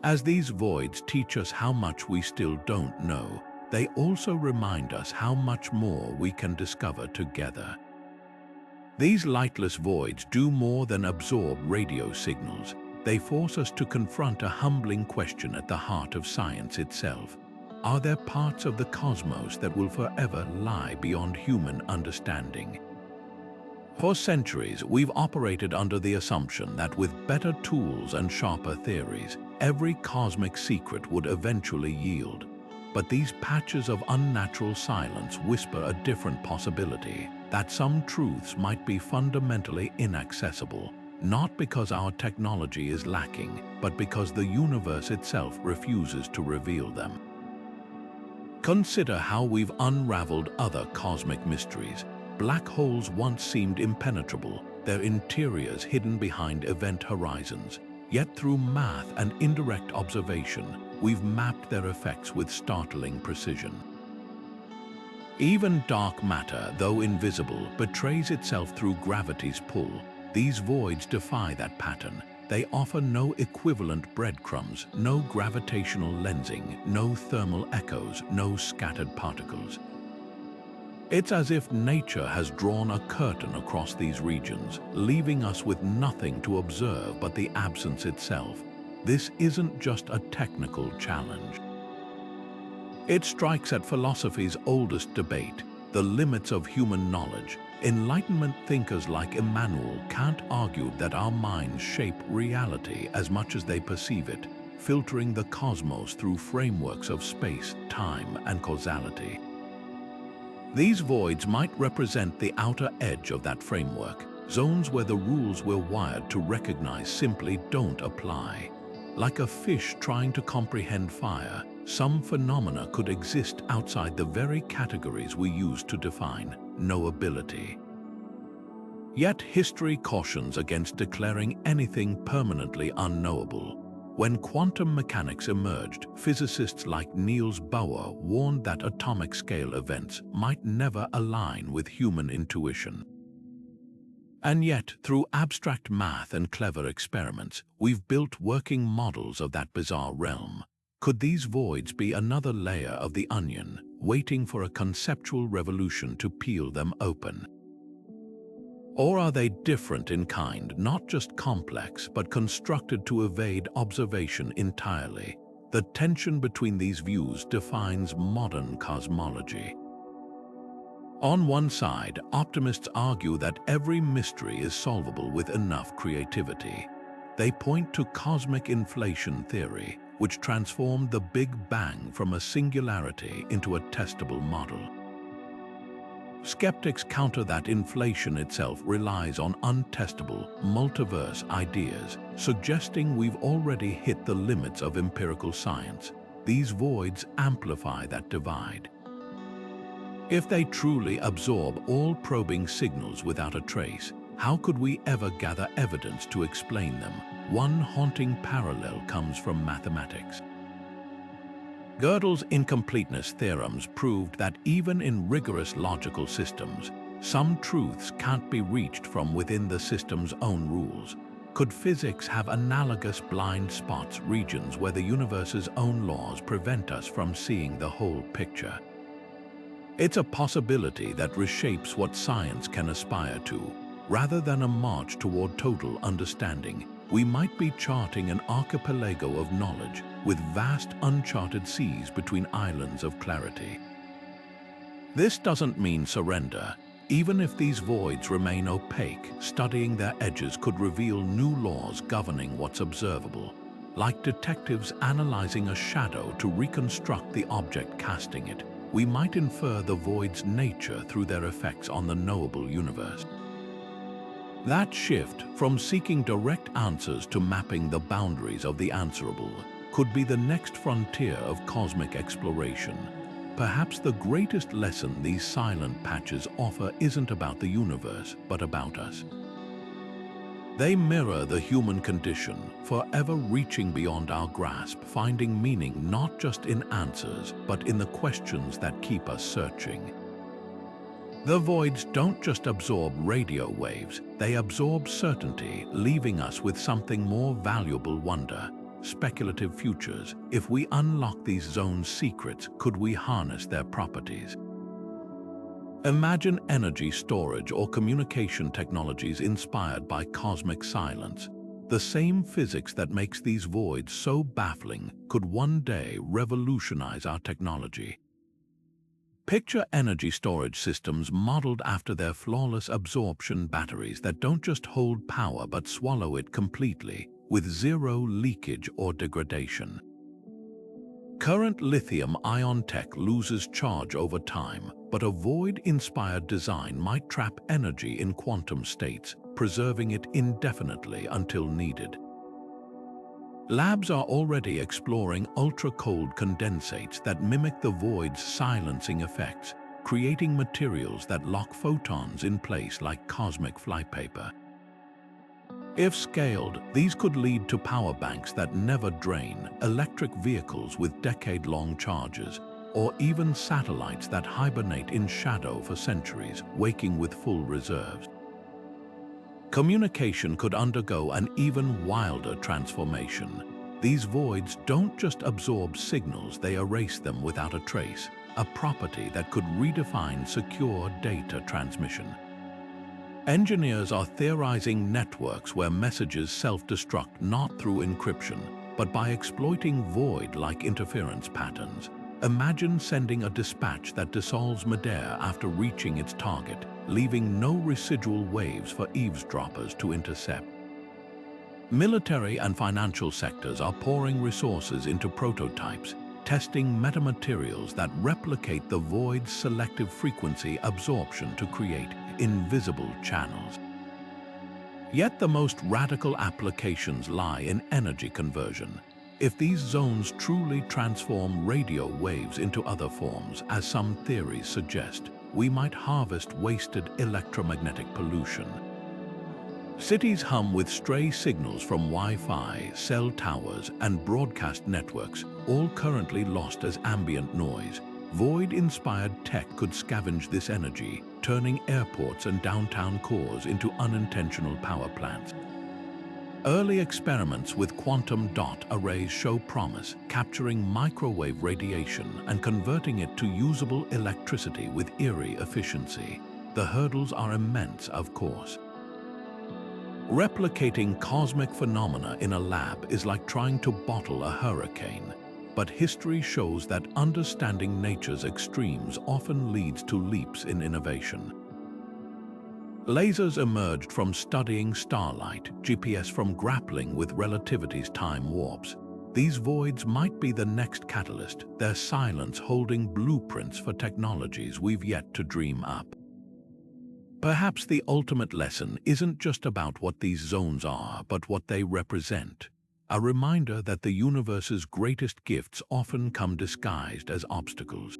As these voids teach us how much we still don't know, they also remind us how much more we can discover together. These lightless voids do more than absorb radio signals. They force us to confront a humbling question at the heart of science itself. Are there parts of the cosmos that will forever lie beyond human understanding? For centuries, we've operated under the assumption that with better tools and sharper theories, every cosmic secret would eventually yield. But these patches of unnatural silence whisper a different possibility, that some truths might be fundamentally inaccessible, not because our technology is lacking, but because the universe itself refuses to reveal them. Consider how we've unraveled other cosmic mysteries. Black holes once seemed impenetrable, their interiors hidden behind event horizons. Yet through math and indirect observation, we've mapped their effects with startling precision. Even dark matter, though invisible, betrays itself through gravity's pull. These voids defy that pattern. They offer no equivalent breadcrumbs, no gravitational lensing, no thermal echoes, no scattered particles. It's as if nature has drawn a curtain across these regions, leaving us with nothing to observe but the absence itself. This isn't just a technical challenge. It strikes at philosophy's oldest debate, the limits of human knowledge. Enlightenment thinkers like Immanuel Kant argued that our minds shape reality as much as they perceive it, filtering the cosmos through frameworks of space, time, and causality. These voids might represent the outer edge of that framework, zones where the rules we're wired to recognize simply don't apply. Like a fish trying to comprehend fire, some phenomena could exist outside the very categories we use to define knowability. Yet history cautions against declaring anything permanently unknowable. When quantum mechanics emerged, physicists like Niels Bohr warned that atomic-scale events might never align with human intuition. And yet, through abstract math and clever experiments, we've built working models of that bizarre realm. Could these voids be another layer of the onion, waiting for a conceptual revolution to peel them open? Or are they different in kind, not just complex, but constructed to evade observation entirely? The tension between these views defines modern cosmology. On one side, optimists argue that every mystery is solvable with enough creativity. They point to cosmic inflation theory, which transformed the Big Bang from a singularity into a testable model. Skeptics counter that inflation itself relies on untestable, multiverse ideas, suggesting we've already hit the limits of empirical science. These voids amplify that divide. If they truly absorb all probing signals without a trace, how could we ever gather evidence to explain them? One haunting parallel comes from mathematics. Gödel's incompleteness theorems proved that even in rigorous logical systems, Some truths can't be reached from within the system's own rules. Could physics have analogous blind spots, regions where the universe's own laws prevent us from seeing the whole picture? It's a possibility that reshapes what science can aspire to. Rather than a march toward total understanding, we might be charting an archipelago of knowledge with vast uncharted seas between islands of clarity. This doesn't mean surrender. Even if these voids remain opaque, studying their edges could reveal new laws governing what's observable, like detectives analyzing a shadow to reconstruct the object casting it. We might infer the void's nature through their effects on the knowable universe. That shift from seeking direct answers to mapping the boundaries of the answerable could be the next frontier of cosmic exploration. Perhaps the greatest lesson these silent patches offer isn't about the universe, but about us. They mirror the human condition, forever reaching beyond our grasp, finding meaning not just in answers, but in the questions that keep us searching. The voids don't just absorb radio waves, they absorb certainty, leaving us with something more valuable: wonder. Speculative futures. If we unlock these zones' secrets, could we harness their properties? Imagine energy storage or communication technologies inspired by cosmic silence. The same physics that makes these voids so baffling could one day revolutionize our technology. Picture energy storage systems modeled after their flawless absorption batteries that don't just hold power but swallow it completely, with zero leakage or degradation. Current lithium-ion tech loses charge over time, but a void-inspired design might trap energy in quantum states, preserving it indefinitely until needed. Labs are already exploring ultra-cold condensates that mimic the void's silencing effects, creating materials that lock photons in place like cosmic flypaper. If scaled, these could lead to power banks that never drain, electric vehicles with decade-long charges, or even satellites that hibernate in shadow for centuries, waking with full reserves. Communication could undergo an even wilder transformation. These voids don't just absorb signals, they erase them without a trace, a property that could redefine secure data transmission. Engineers are theorizing networks where messages self-destruct not through encryption, but by exploiting void-like interference patterns. Imagine sending a dispatch that dissolves midair after reaching its target, leaving no residual waves for eavesdroppers to intercept. Military and financial sectors are pouring resources into prototypes, testing metamaterials that replicate the void's selective frequency absorption to create invisible channels. Yet the most radical applications lie in energy conversion. If these zones truly transform radio waves into other forms, as some theories suggest, we might harvest wasted electromagnetic pollution. Cities hum with stray signals from Wi-Fi, cell towers, and broadcast networks, all currently lost as ambient noise. Void-inspired tech could scavenge this energy, turning airports and downtown cores into unintentional power plants. Early experiments with quantum dot arrays show promise, capturing microwave radiation and converting it to usable electricity with eerie efficiency. The hurdles are immense, of course. Replicating cosmic phenomena in a lab is like trying to bottle a hurricane. But history shows that understanding nature's extremes often leads to leaps in innovation. Lasers emerged from studying starlight, GPS from grappling with relativity's time warps. These voids might be the next catalyst, their silence holding blueprints for technologies we've yet to dream up. Perhaps the ultimate lesson isn't just about what these zones are, but what they represent. A reminder that the universe's greatest gifts often come disguised as obstacles.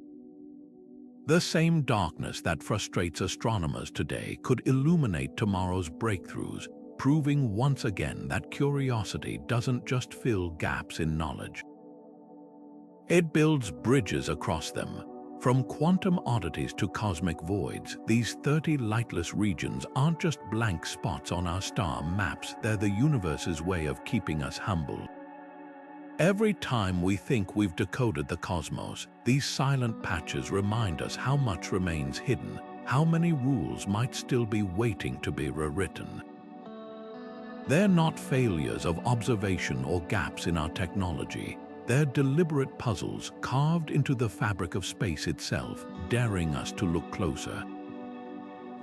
The same darkness that frustrates astronomers today could illuminate tomorrow's breakthroughs, proving once again that curiosity doesn't just fill gaps in knowledge. It builds bridges across them. From quantum oddities to cosmic voids, these 30 lightless regions aren't just blank spots on our star maps, they're the universe's way of keeping us humble. Every time we think we've decoded the cosmos, these silent patches remind us how much remains hidden, how many rules might still be waiting to be rewritten. They're not failures of observation or gaps in our technology. They're deliberate puzzles carved into the fabric of space itself, daring us to look closer.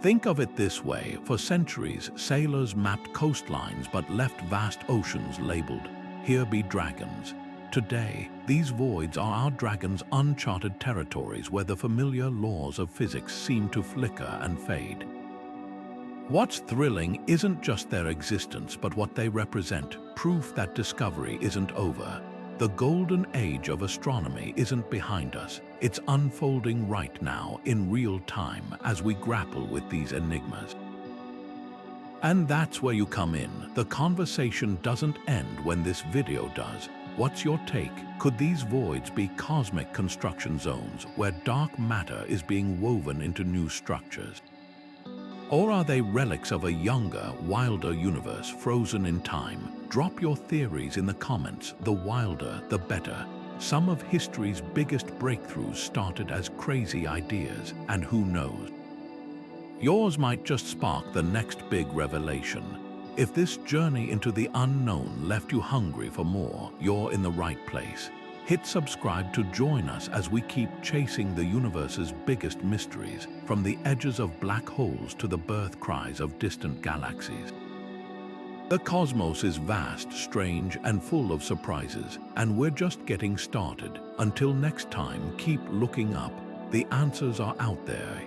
Think of it this way: for centuries, sailors mapped coastlines but left vast oceans labeled, "Here be dragons." Today, these voids are our dragons' uncharted territories where the familiar laws of physics seem to flicker and fade. What's thrilling isn't just their existence, but what they represent, proof that discovery isn't over. The golden age of astronomy isn't behind us. It's unfolding right now, in real time, as we grapple with these enigmas. And that's where you come in. The conversation doesn't end when this video does. What's your take? Could these voids be cosmic construction zones where dark matter is being woven into new structures? Or are they relics of a younger, wilder universe frozen in time? Drop your theories in the comments. The wilder, the better. Some of history's biggest breakthroughs started as crazy ideas, and who knows? Yours might just spark the next big revelation. If this journey into the unknown left you hungry for more, you're in the right place. Hit subscribe to join us as we keep chasing the universe's biggest mysteries, from the edges of black holes to the birth cries of distant galaxies. The cosmos is vast, strange, and full of surprises, and we're just getting started. Until next time, keep looking up. The answers are out there.